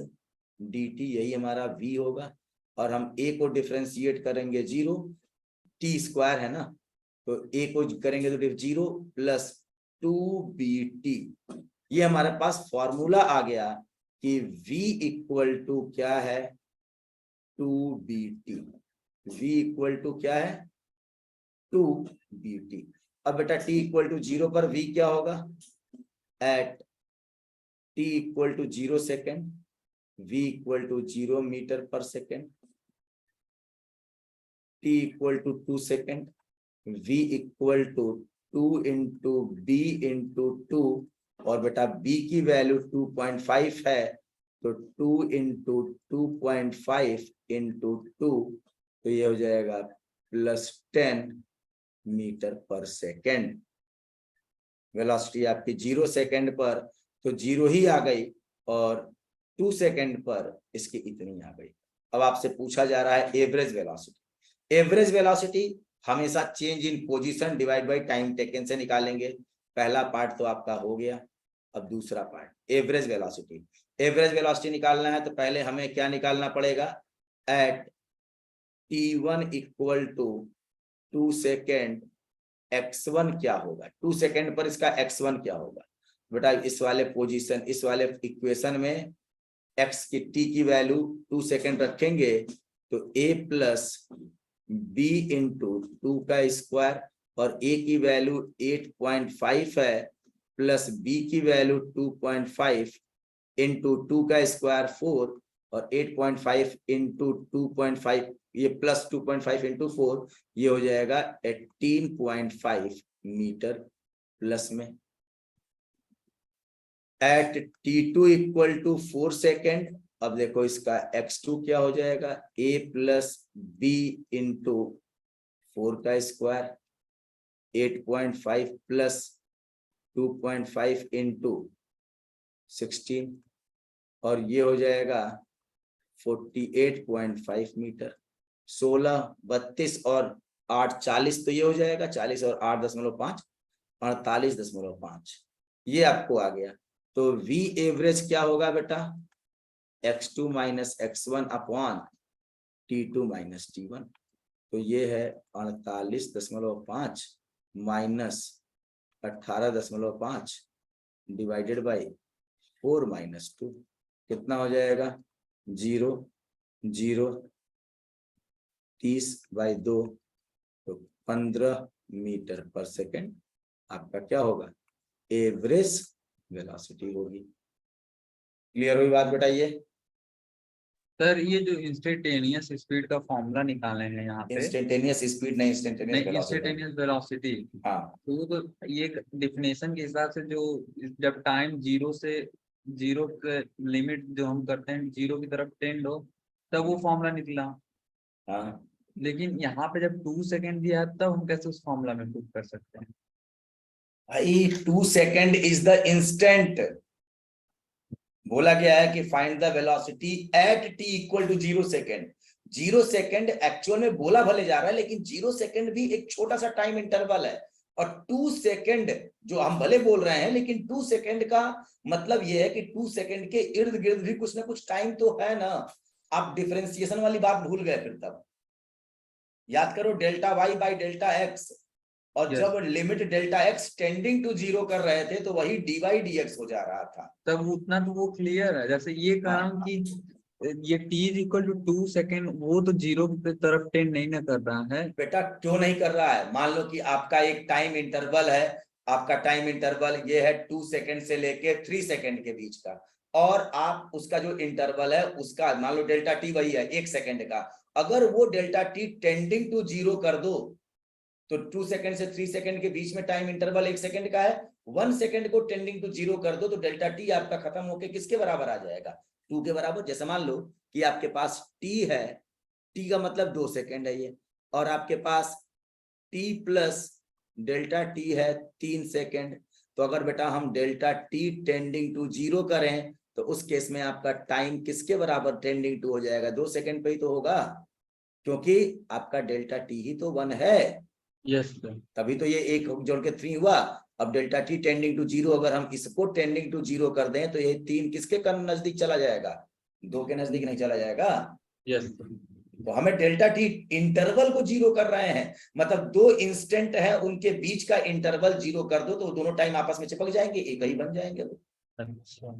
dt, यही हमारा v होगा, और हम a को डिफरेंशिएट करेंगे 0, t स्क्वायर है ना, तो a को करेंगे तो 0 प्लस 2bt। ये हमारे पास फॉर्मूला आ गया कि v इक्वल टू क्या है, 2bt। v इक्वल टू क्या है, 2bt। अब बेटा t इक्वल टू 0 पर v क्या होगा, at t equal to 0 second v equal to 0 meter per second, t equal to 2 second v equal to 2 into b into 2, और बेटा b की वैल्यू 2.5 है तो 2 इंटू 2.5 इंटू 2, तो ये हो जाएगा +10 मीटर पर सेकेंड। वेलोसिटी आपकी 0 सेकेंड पर तो 0 ही आ गई और 2 सेकेंड पर इसकी इतनी आ गई। अब आपसे पूछा जा रहा है एवरेज वेलोसिटी। एवरेज वेलोसिटी हमेशा change in position divide by time taken से निकालेंगे। पहला पार्ट तो आपका हो गया। अब दूसरा part average velocity. Average velocity निकालना है तो पहले हमें क्या निकालना पड़ेगा, eight t1 equal to 2 second x1 क्या होगा, 2 सेकेंड पर इसका x1 क्या होगा। बेटा इस वाले पोजीशन, इस वाले इक्वेशन में x की t की वैल्यू 2 सेकेंड रखेंगे तो a प्लस b इंटू 2 का स्क्वायर, और a की वैल्यू 8.5 है प्लस b की वैल्यू 2.5 इंटू 2 का स्क्वायर 4, और 8.5 इंटू 2.5 ये प्लस 2.5 इंटू 4 ये हो जाएगा 18.5 मीटर प्लस में। At t2 equal to 4 second, अब देखो इसका x2 क्या हो जाएगा, a प्लस b इंटू 4 का स्क्वायर 8.5 प्लस 2.5 इंटू 16, और ये हो जाएगा 48.5 मीटर। 16, 32 और 8 40, तो ये हो जाएगा 40 और 8.5 48.5, ये आपको आ गया। तो v एवरेज क्या होगा बेटा, x2 minus x1 upon t2 minus t1, तो ये है 48.5 माइनस 18.5 डिवाइडेड बाई 4 माइनस 2, कितना हो जाएगा 0 0 30/2, तो 15 मीटर पर सेकेंड आपका क्या होगा, एवरेज वेलोसिटी होगी। क्लियर हुई बात बताइए। सर ये जो इंस्टेंटेनियस स्पीड का फॉर्मूला निकाले हैं यहाँ पे, इंस्टेंटेनियस स्पीड नहीं, इंस्टेंटेनियस वेलोसिटी। इंस्टेंटेनियस वेलोसिटी, हाँ तो वो तो ये डिफिनेशन के हिसाब से जो जब टाइम जीरो के लिमिट जो हम करते हैं 0 की तरफ टेंड हो तब वो फॉर्मूला निकला। हाँ, लेकिन यहाँ पे जब 2 सेकेंड दिया है तब हम कैसे उस फॉर्मूला में पुट कर सकते हैं। भाई 2 सेकेंड इज द इंस्टेंट। बोला गया है कि find the velocity at t equal to 0 second. 0 second actual में बोला भले जा रहा है, लेकिन 0 सेकेंड भी एक छोटा सा टाइम इंटरवल है, और 2 सेकेंड जो हम भले बोल रहे हैं, लेकिन 2 सेकेंड का मतलब यह है कि 2 सेकेंड के इर्द गिर्द भी कुछ ना कुछ टाइम तो है ना। आप डिफरेंशिएशन वाली बात भूल गए, फिर तब याद करो delta y by delta x, और जब limit delta x tending to 0 कर रहे थे तो वही dy dx हो जा रहा था। तब उतना तो वो क्लियर है, जैसे ये कारण कि ये t इक्वल टू 2 सेकेंड, वो तो 0 की तरफ टेंड नहीं ना कर रहा है। बेटा क्यों नहीं कर रहा है, मान लो कि आपका एक टाइम इंटरवल है, आपका टाइम इंटरवल ये है 2 सेकेंड से लेके 3 सेकेंड के बीच का, और आप उसका जो इंटरवल है उसका मान लो डेल्टा टी वही है 1 सेकेंड का, अगर वो डेल्टा टी टेंडिंग टू 0 कर दो तो 2 सेकेंड से 3 सेकेंड के बीच में टाइम इंटरवल 1 सेकेंड का है, 1 सेकेंड को टेंडिंग टू 0 कर दो तो डेल्टा टी आपका खत्म होके किसके बराबर आ जाएगा, 2 के बराबर। जैसे मान लो कि आपके पास t है, t का मतलब 2 सेकेंड है ये, और आपके पास t प्लस डेल्टा टी है 3 सेकेंड, तो अगर बेटा हम डेल्टा टी टेंडिंग टू 0 करें तो उस केस में आपका टाइम किसके बराबर टेंडिंग टू हो जाएगा, 2 सेकेंड पे ही तो होगा, क्योंकि आपका डेल्टा टी ही तो 1 है। यस सर, तभी तो ये एक जोड़ के 3 हुआ। अब डेल्टा टी टेंडिंग टू 0 अगर हम इसको टेंडिंग टू 0 कर दें तो ये 3 किसके नजदीक चला जाएगा, 2 के नजदीक नहीं चला जाएगा। यस तो हमें डेल्टा टी इंटरवल को 0 कर रहे हैं, मतलब 2 इंस्टेंट है उनके बीच का इंटरवल 0 कर दो तो दोनों टाइम आपस में चिपक जाएंगे, एक ही बन जाएंगे वो। अच्छा,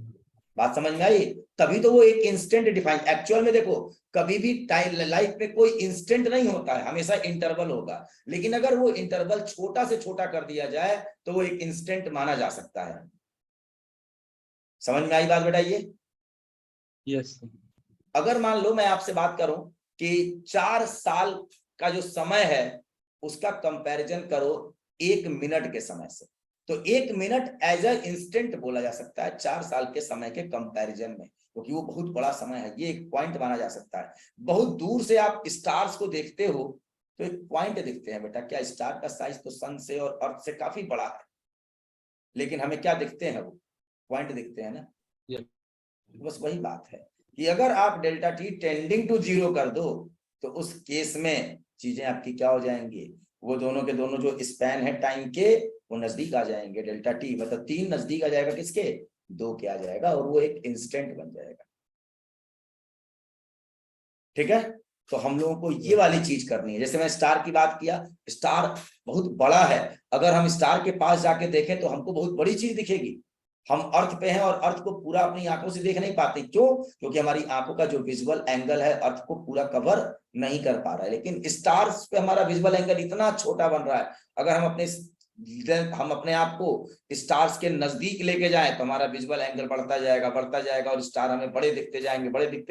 बात समझ में आई। तभी तो वो एक इंस्टेंट डिफाइन, एक्चुअल में देखो कभी भी टाइम लाइफ में कोई इंस्टेंट नहीं होता है, हमेशा इंटरवल होगा, लेकिन अगर वो इंटरवल छोटा से छोटा कर दिया जाए तो वो एक इंस्टेंट माना जा सकता है। समझ में आई बात बेटा ये। यस अगर मान लो मैं आपसे बात करूं कि 4 साल का जो समय है उसका कंपैरिजन करो 1 मिनट के समय से, तो 1 मिनट एज अ इंस्टेंट बोला जा सकता है 4 साल के समय के कंपैरिजन में, क्योंकि वो बहुत बड़ा समय है, ये एक पॉइंट माना जा सकता है। बहुत दूर से आप स्टार्स को देखते हो तो एक पॉइंट दिखते हैं बेटा, क्या स्टार का साइज तो सन से और अर्थ से काफी बड़ा है, लेकिन हमें क्या दिखते हैं, वो पॉइंट दिखते हैं ना। बस वही बात है कि अगर आप डेल्टा टी टेंडिंग टू 0 कर दो तो उस केस में चीजें आपकी क्या हो जाएंगी, वो दोनों के दोनों जो स्पैन है टाइम के, वो नजदीक आ जाएंगे। डेल्टा टी मतलब 3 नजदीक आ जाएगा किसके, 2 के आ जाएगा, और वो एक इंस्टेंट बन जाएगा। ठीक है, तो हम लोगों को ये वाली चीज करनी है। जैसे मैं स्टार की बात किया, स्टार बहुत बड़ा है, अगर हम स्टार के पास जाके देखें तो हमको बहुत बड़ी चीज दिखेगी। हम अर्थ पे हैं और अर्थ को पूरा अपनी आंखों से देख नहीं पाते, क्यों, क्योंकि हमारी आंखों का जो विजुअल एंगल है अर्थ को पूरा कवर नहीं कर पा रहा है। लेकिन स्टार्स पे हमारा विजुअल एंगल इतना छोटा बन रहा है, अगर हम अपने आप को स्टार्स के नजदीक लेके जाएं तो हमारा विजुअल एंगल बढ़ता जाएगा और स्टार हमें बड़े दिखते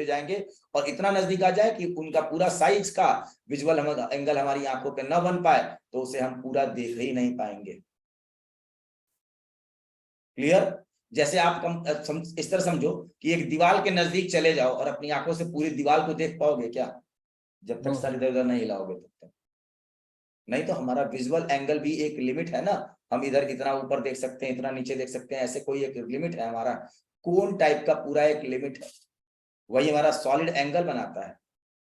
जाएंगे, और इतना नजदीक आ जाए कि उनका पूरा साइज का विजुअल एंगल हमारी आंखों पे न बन पाए तो उसे हम पूरा देख ही नहीं पाएंगे। क्लियर। जैसे आप इस तरह समझो कि एक दीवार के नजदीक चले जाओ और अपनी आंखों से पूरी दीवार को देख पाओगे क्या, जब तक सर इधर उधर नहीं हिलाओगे तब तक नहीं। तो हमारा विजुअल एंगल भी एक लिमिट है ना, हम इधर इतना ऊपर देख सकते हैं, इतना नीचे देख सकते हैं, ऐसे कोई एक लिमिट है। हमारा कोन टाइप का पूरा एक लिमिट है, वही हमारा सॉलिड एंगल बनाता है।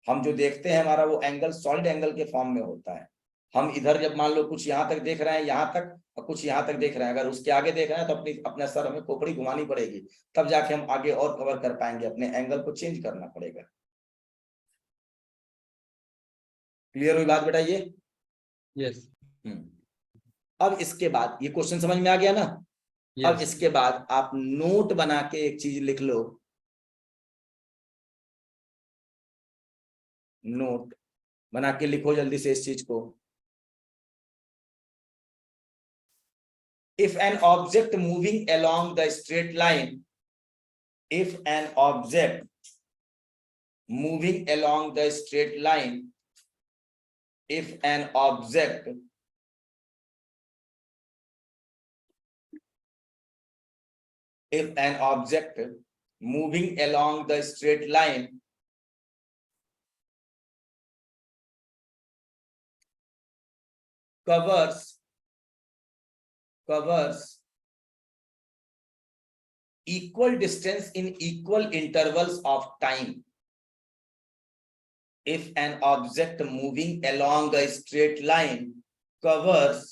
हम जो देखते हैं हमारा वो एंगल सॉलिड एंगल के फॉर्म में होता है। हम इधर जब मान लो कुछ यहाँ तक देख रहे हैं, यहाँ तक, और कुछ यहाँ तक देख रहे हैं, अगर उसके आगे देख रहे हैं तो अपना सर हमें खोपड़ी घुमानी पड़ेगी, तब जाके हम आगे और कवर कर पाएंगे, अपने एंगल को चेंज करना पड़ेगा। क्लियर हुई बात बेटा ये? यस। अब इसके बाद ये क्वेश्चन समझ में आ गया ना। अब इसके बाद आप नोट बना के एक चीज लिख लो, नोट बना के लिखो जल्दी से इस चीज को। If an object moving along the straight line, if an object moving along the straight line, if an object moving along the straight line covers equal distance in equal intervals of time. If an object moving along a straight line covers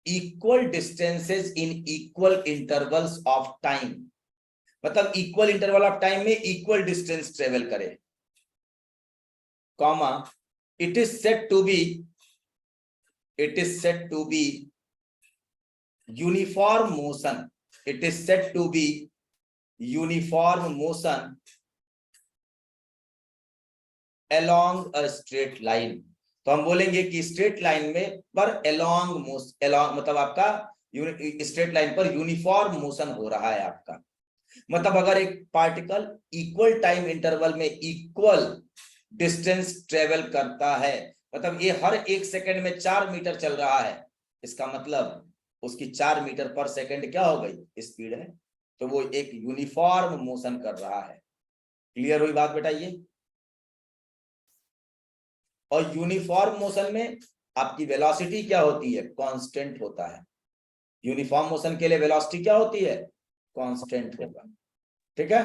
equal distances in equal intervals of time, मतलब इक्वल इंटरवल ऑफ टाइम में इक्वल डिस्टेंस ट्रेवल करे, comma, it is said to be uniform motion, it is said to be uniform motion along a straight line। तो हम बोलेंगे कि स्ट्रेट लाइन में पर along मतलब आपका स्ट्रेट लाइन पर यूनिफॉर्म मोशन हो रहा है आपका। मतलब अगर एक पार्टिकल इक्वल टाइम इंटरवल में इक्वल डिस्टेंस ट्रेवल करता है, मतलब ये हर 1 सेकंड में 4 मीटर चल रहा है, इसका मतलब उसकी 4 मीटर पर सेकंड क्या हो गई, स्पीड है, तो वो एक यूनिफॉर्म मोशन कर रहा है। क्लियर हुई बात बेटा ये? और यूनिफॉर्म मोशन में आपकी वेलोसिटी क्या होती है, कांस्टेंट होता है। यूनिफॉर्म मोशन के लिए वेलोसिटी क्या होती है, कांस्टेंट होगा। ठीक है।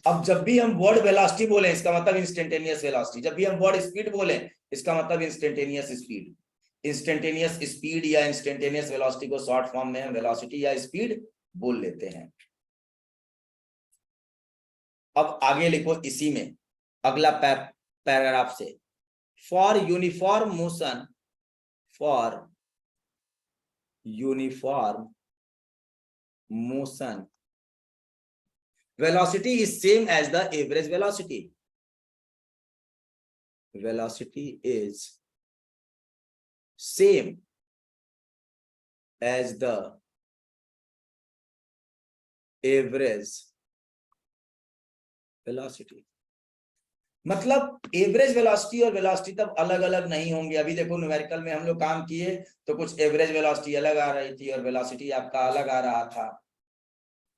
अब जब भी हम वर्ड वेलोसिटी बोले इसका मतलब इंस्टेंटेनियस वेलोसिटी, जब भी हम वर्ड स्पीड बोले इसका मतलब इंस्टेंटेनियस स्पीड। इंस्टेंटेनियस स्पीड या इंस्टेंटेनियस वेलोसिटी को शॉर्ट फॉर्म में हम वेलोसिटी या स्पीड बोल लेते हैं। अब आगे लिखो इसी में अगला पैराग्राफ से, for uniform motion velocity is same as the average velocity. Velocity is same as the average velocity. मतलब एवरेज वेलोसिटी और वेलोसिटी तब अलग अलग नहीं होंगे। अभी देखो न्यूमेरिकल में हम लोग काम किए तो कुछ एवरेज वेलोसिटी अलग आ रही थी और वेलोसिटी आपका अलग आ रहा था,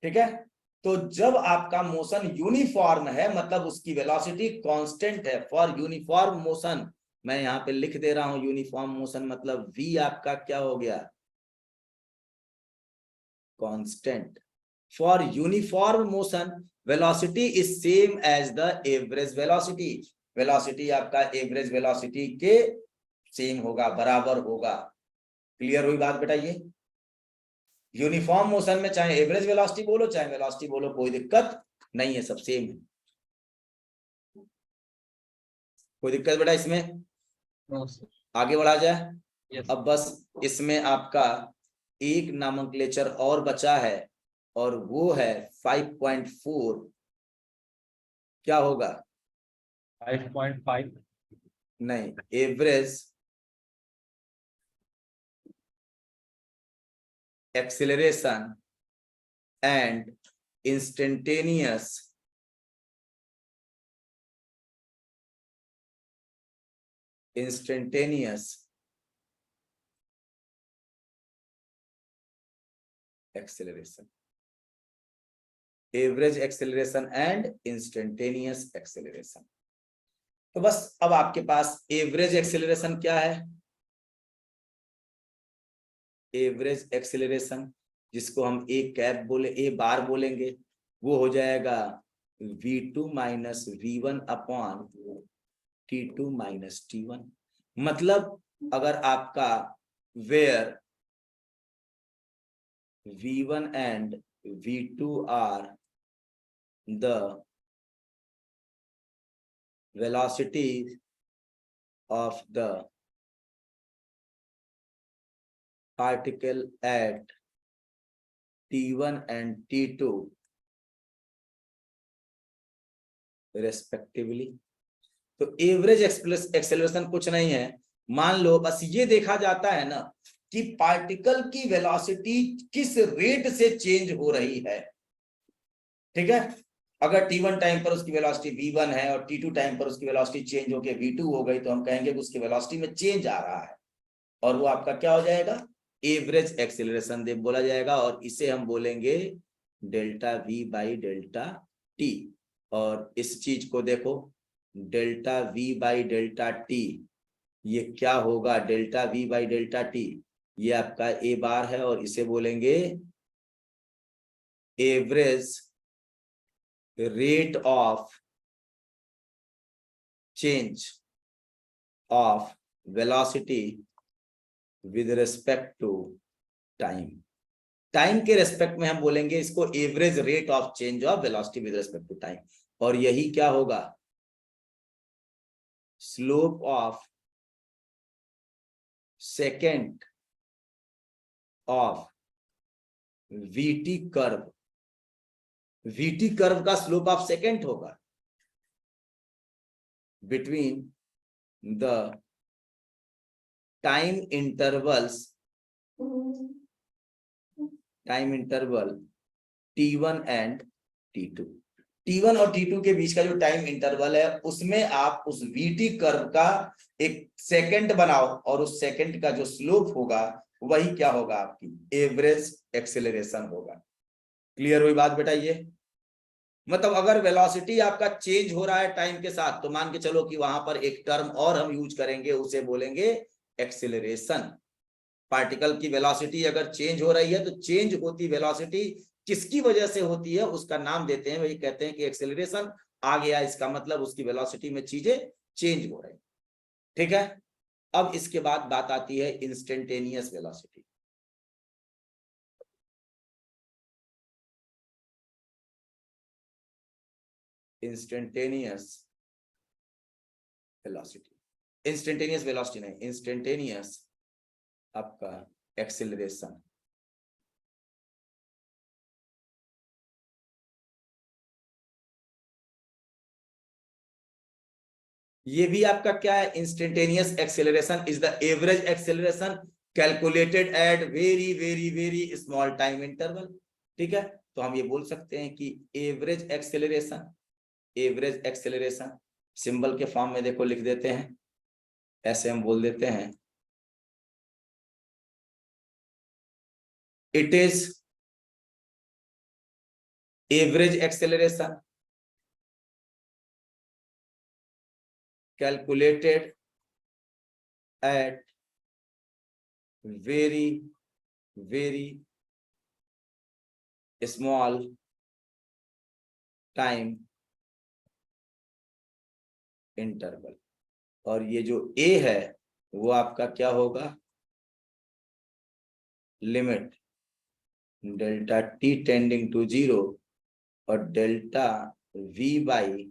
ठीक है। तो जब आपका मोशन यूनिफॉर्म है मतलब उसकी वेलोसिटी कांस्टेंट है। फॉर यूनिफॉर्म मोशन, मैं यहां पे लिख दे रहा हूं यूनिफॉर्म मोशन मतलब v आपका क्या हो गया, constant. For uniform motion velocity is same as the average velocity. Velocity आपका एवरेज वेलोसिटी के सेम होगा, बराबर होगा। क्लियर हुई बात बेटा? ये यूनिफॉर्म मोशन में चाहे एवरेज वेलोसिटी बोलो चाहे वेलोसिटी बोलो, कोई दिक्कत नहीं है, सब सेम है। कोई दिक्कत बेटा इसमें? No sir. आगे बढ़ा जाए। यस। अब बस इसमें आपका एक नॉमेनक्लेचर और बचा है और वो है 5.4। क्या होगा? 5.5। नहीं, average acceleration and instantaneous acceleration, average acceleration and instantaneous acceleration. तो बस अब आपके पास एवरेज एक्सेलरेशन क्या है? एवरेज एक्सेलरेशन जिसको हम ए कैप बोले, ए बार बोलेंगे, वो हो जाएगा v2 minus v1 upon t2 minus t1। मतलब अगर आपका where v1 and v2 are the velocity of the particle at t1 and t2 respectively, तो एवरेज एक्सेलरेशन कुछ नहीं है। मान लो बस ये देखा जाता है ना कि पार्टिकल की वेलोसिटी किस रेट से चेंज हो रही है, ठीक है। अगर t1 टाइम पर उसकी वेलोसिटी v1 है और t2 टाइम पर उसकी वेलोसिटी चेंज होकर v2 हो गई तो हम कहेंगे कि उसकी वेलोसिटी में चेंज आ रहा है और वो आपका क्या हो जाएगा, एवरेज एक्सेलरेशन दे बोला जाएगा। और इसे हम बोलेंगे delta v by delta T. और इस चीज को देखो, delta v by delta t ये क्या होगा, delta v by delta t ये आपका ए बार है और इसे बोलेंगे average rate of change of velocity with respect to time. Time के रेस्पेक्ट में हम बोलेंगे इसको average rate of change of velocity with respect to time. और यही क्या होगा, slope of second of VT curve. VT curve का स्लोप ऑफ सेकेंड होगा between the time interval t1 and t2। t1 और t2 के बीच का जो टाइम इंटरवल है उसमें आप उस vt कर्व का एक सेकंड बनाओ और उस सेकंड का जो स्लोप होगा वही क्या होगा, आपकी एवरेज एक्सेलरेशन होगा। क्लियर हुई बात बेटा? ये मतलब अगर वेलोसिटी आपका चेंज हो रहा है टाइम के साथ तो मान के चलो कि वहां पर एक टर्म और हम यूज करेंगे, उसे बोलेंगे एक्सेलरेशन। पार्टिकल की वेलोसिटी अगर चेंज हो रही है तो चेंज होती वेलोसिटी किसकी वजह से होती है उसका नाम देते हैं, वही कहते हैं कि एक्सेलरेशन आ गया। इसका मतलब उसकी वेलोसिटी में चीजें चेंज हो रही, ठीक है। अब इसके बाद बात आती है इंस्टेंटेनियस वेलोसिटी। इंस्टेंटेनियस वेलोसिटी नहीं, इंस्टेंटेनियस आपका एक्सेलरेशन। ये भी आपका क्या है, instantaneous acceleration is the average acceleration calculated at very very very small time interval, ठीक है। तो हम ये बोल सकते हैं कि एवरेज एक्सेलरेशन सिंबल के फॉर्म में देखो लिख देते हैं, ऐसे हम बोल देते हैं, it is average acceleration calculated at very small time interval। और ये जो a है वो आपका क्या होगा, limit delta t tending to 0 और delta v by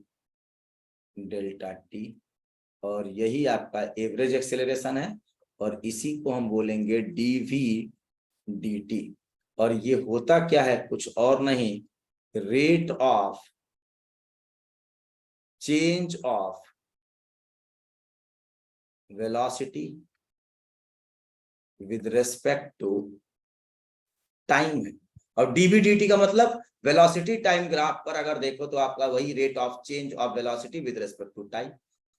delta t, और यही आपका एवरेज एक्सेलरेशन है और इसी को हम बोलेंगे dv dt। और ये होता क्या है, कुछ और नहीं, rate of change of velocity with respect to time है। और dv dt का मतलब वेलोसिटी टाइम ग्राफ पर अगर देखो तो आपका वही rate of change of velocity with respect to time,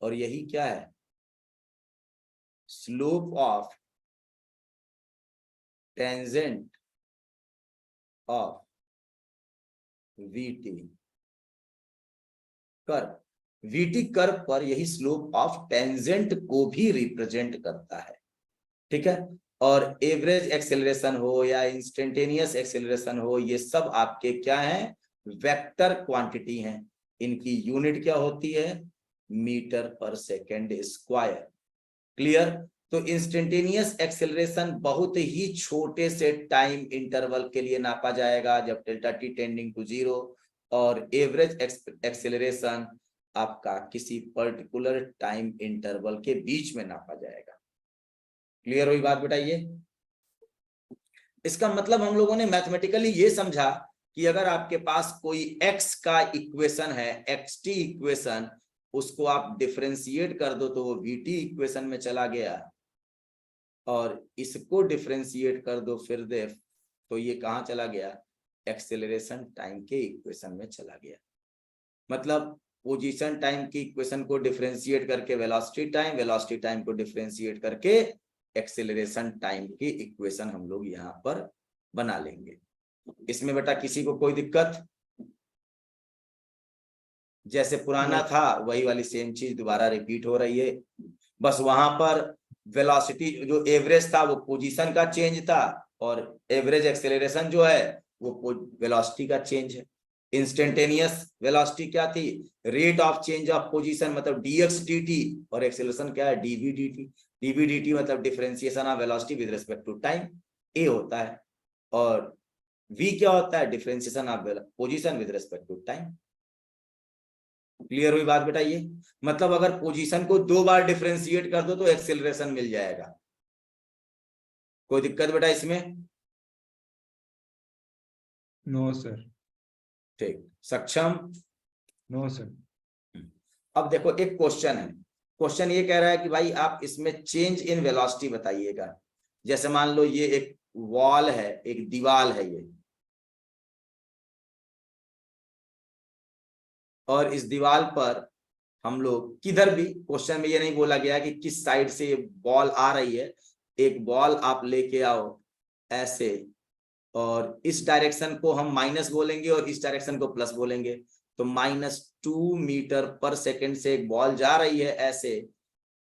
और यही क्या है, slope of tangent of vt curve. vt curve पर यही स्लोप ऑफ टेंजेंट को भी रिप्रेजेंट करता है, ठीक है। और एवरेज एक्सेलरेशन हो या इंस्टेंटेनियस एक्सेलरेशन हो, ये सब आपके क्या है, वेक्टर क्वांटिटी हैं। इनकी यूनिट क्या होती है, metre per second square. Clear. तो इंस्टेंटेनियस एक्सेलरेशन बहुत ही छोटे से टाइम इंटरवल के लिए नापा जाएगा जब डेल्टा टी टेंडिंग टू 0, और एवरेज एक्सेलरेशन आपका किसी पर्टिकुलर टाइम इंटरवल के बीच में नापा जाएगा। क्लियर हुई बात बेटा? ये इसका मतलब हम लोगों ने मैथमेटिकली ये समझा कि अगर आपके पास कोई x का इक्वेशन है, xt इक्वेशन, उसको आप डिफरेंशिएट कर दो तो वो vt इक्वेशन में चला गया, और इसको डिफरेंशिएट कर दो फिर दे तो ये कहाँ चला गया, एक्सेलरेशन टाइम के इक्वेशन में चला गया। मतलब पोजीशन टाइम की इक्वेशन को डिफरेंशिएट करके वेलोसिटी टाइम, वेलोसिटी टाइम को डिफरेंशिएट करके एक्सेलरेशन टाइम की इक्वेशन हम लोग यहाँ पर बना लेंगे। इसमें बेटा किसी को कोई दिक्कत? जैसे पुराना था वही वाली सेम चीज दोबारा रिपीट हो रही है, बस वहां पर वेलोसिटी जो एवरेज था वो पोजीशन का चेंज था, और एवरेज एक्सेलरेशन जो है वो वेलोसिटी का चेंज है। इंस्टेंटेनियस वेलोसिटी क्या थी, rate of change of position, मतलब dx dt, और एक्सेलरेशन क्या है, dv dt। dv dt मतलब differentiation of velocity with respect to time, a होता है, और v क्या होता है, differentiation of position with respect to time. Clear हुई बात बेटा? ये मतलब अगर पोजीशन को 2 बार डिफरेंशिएट कर दो तो एक्सेलरेशन मिल जाएगा। कोई दिक्कत बेटा इसमें? No sir. ठीक, सक्षम? No sir. अब देखो एक क्वेश्चन है, क्वेश्चन ये कह रहा है कि भाई आप इसमें चेंज इन वेलोसिटी बताइएगा। जैसे मान लो ये एक वॉल है, एक दीवार है ये, और इस दीवार पर हम लोग किधर भी, क्वेश्चन में ये नहीं बोला गया कि किस साइड से ये बॉल आ रही है, एक बॉल आप लेके आओ ऐसे, और इस डायरेक्शन को हम माइनस बोलेंगे और इस डायरेक्शन को प्लस बोलेंगे, तो -2 मीटर पर सेकंड से एक बॉल जा रही है ऐसे,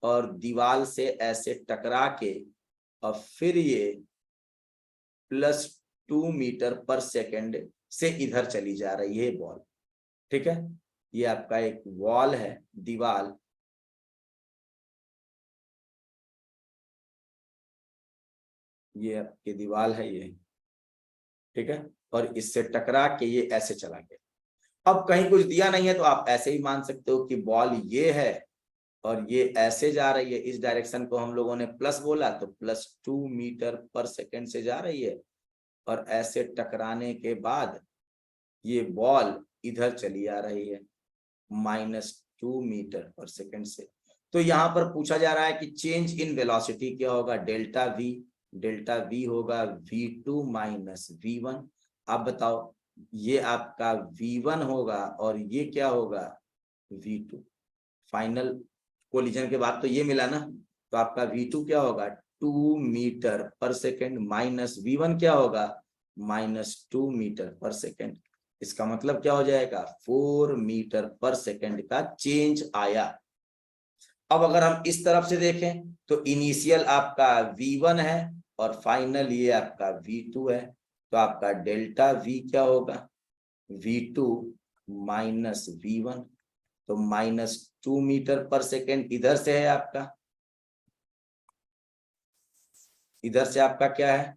और दीवार से ऐसे टकरा के, और फिर ये +2 मीटर पर सेकंड से इधर चली जा रही है बॉल। ठीक है, ये आपका एक वॉल है, दीवार, ये आपकी दीवार है ये, ठीक है, और इससे टकरा के ये ऐसे चला गया। अब कहीं कुछ दिया नहीं है तो आप ऐसे ही मान सकते हो कि बॉल ये है और ये ऐसे जा रही है, इस डायरेक्शन को हम लोगों ने प्लस बोला तो +2 मीटर पर सेकंड से जा रही है, और ऐसे टकराने के बाद ये बॉल इधर चली आ रही है -2 मीटर पर सेकंड से। तो यहाँ पर पूछा जा रहा है कि चेंज इन वेलोसिटी क्या होगा, डेल्टा वी। डेल्टा वी होगा v2 - v1। आप बताओ, ये आपका v1 होगा और ये क्या होगा, v2। फाइनल कोलिजन के बाद तो ये मिला ना, तो आपका v2 क्या होगा 2 metre per second minus v1 क्या होगा -2 मीटर पर सेकेंड। इसका मतलब क्या हो जाएगा 4 मीटर पर सेकेंड का चेंज आया। अब अगर हम इस तरफ से देखें तो इनिशियल आपका v1 है और फाइनल ये आपका v2 है, तो आपका डेल्टा v क्या होगा v2 माइनस v1, तो -2 मीटर पर सेकेंड इधर से है आपका, इधर से आपका क्या है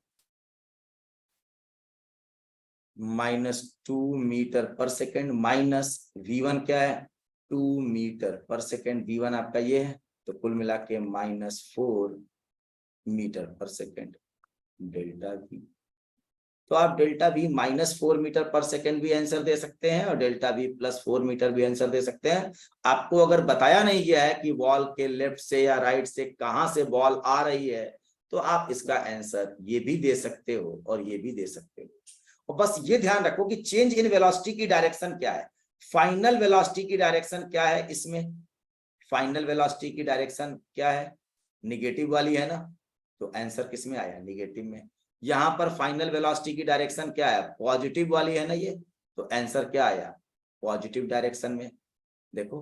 -2 metre per second minus v1 क्या है 2 मीटर पर सेकेंड, v1 आपका ये है, तो कुल मिला के -4 metre per second delta v। तो आप delta v -4 metre per second भी आंसर दे सकते हैं और डेल्टा v +4 मीटर भी आंसर दे सकते हैं। आपको अगर बताया नहीं गया है कि बॉल के लेफ्ट से या राइट से कहां से बॉल आ रही है, तो आप इसका आंसर ये भी दे सकते हो और ये भी दे सकते हो। और बस ये ध्यान रखो कि चेंज इन वेलोसिटी की डायरेक्शन क्या है, फाइनल वेलोसिटी की डायरेक्शन क्या है, इसमें फाइनल वेलोसिटी की डायरेक्शन क्या है निगेटिव वाली है ना, तो आंसर किस में आया निगेटिव में। यहां पर फाइनल वेलोसिटी की डायरेक्शन क्या है पॉजिटिव वाली है ना ये, तो आंसर क्या आया पॉजिटिव डायरेक्शन में। देखो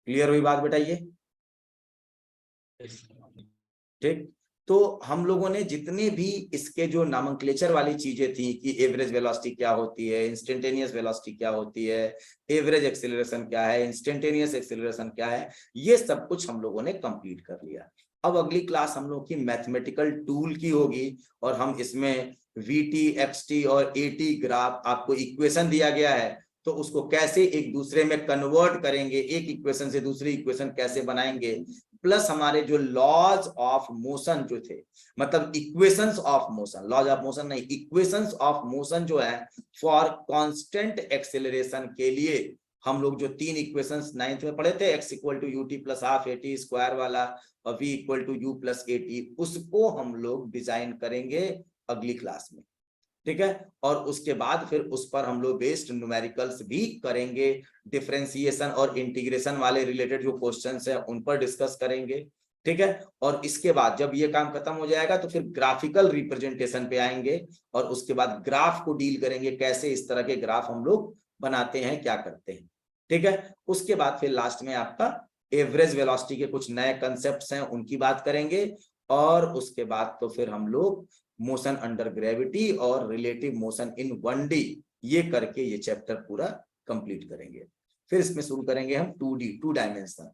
क्लियर हुई बात बेटा ये, ठीक। तो हम लोगों ने जितने भी इसके जो नामनक्लेचर वाली चीजें थी कि एवरेज वेलोसिटी क्या होती है, इंस्टेंटेनियस वेलोसिटी क्या होती है, एवरेज एक्सेलरेशन क्या है, इंस्टेंटेनियस एक्सेलरेशन क्या है, ये सब कुछ हम लोगों ने कंप्लीट कर लिया। अब अगली क्लास हम लोग की मैथमेटिकल टूल की होगी और हम इसमें वीटी, एक्सटी और एटी ग्राफ आपको इक्वेशन दिया गया है, तो उसको कैसे एक दूसरे में कन्वर्ट करेंगे, एक इक्वेशन से दूसरी इक्वेशन कैसे बनाएंगे, प्लस हमारे जो लॉज ऑफ मोशन जो थे, मतलब equations of motion, laws of motion नहीं, इक्वेशंस ऑफ मोशन जो है फॉर कांस्टेंट एक्सेलरेशन के लिए हम लोग जो 3 इक्वेशंस 9th में पढ़े थे, x equal to ut plus half at square वाला और v equal to u plus at, उसको हम लोग डिजाइन करेंगे अगली क्लास में, ठीक है। और उसके बाद फिर उस पर हम लोग बेस्ड न्यूमेरिकल्स भी करेंगे, डिफरेंशिएशन और इंटीग्रेशन वाले रिलेटेड जो क्वेश्चंस हैं उन पर डिस्कस करेंगे, ठीक है। और इसके बाद जब ये काम खत्म हो जाएगा तो फिर ग्राफिकल रिप्रेजेंटेशन पे आएंगे और उसके बाद ग्राफ को डील करेंगे, कैसे इस तरह के ग्राफ हम लोग बनाते हैं, क्या करते हैं, ठीक है। उसके बाद फिर लास्ट में आपका एवरेज वेलोसिटी के कुछ नए कंसेप्ट्स हैं उनकी बात करेंगे और उसके बाद तो फिर हम लोग मोशन अंडर ग्रेविटी और रिलेटिव मोशन इन 1D ये करके ये चैप्टर पूरा कंप्लीट करेंगे। फिर इसमें शुरू करेंगे हम 2D 2 डायमेंशन,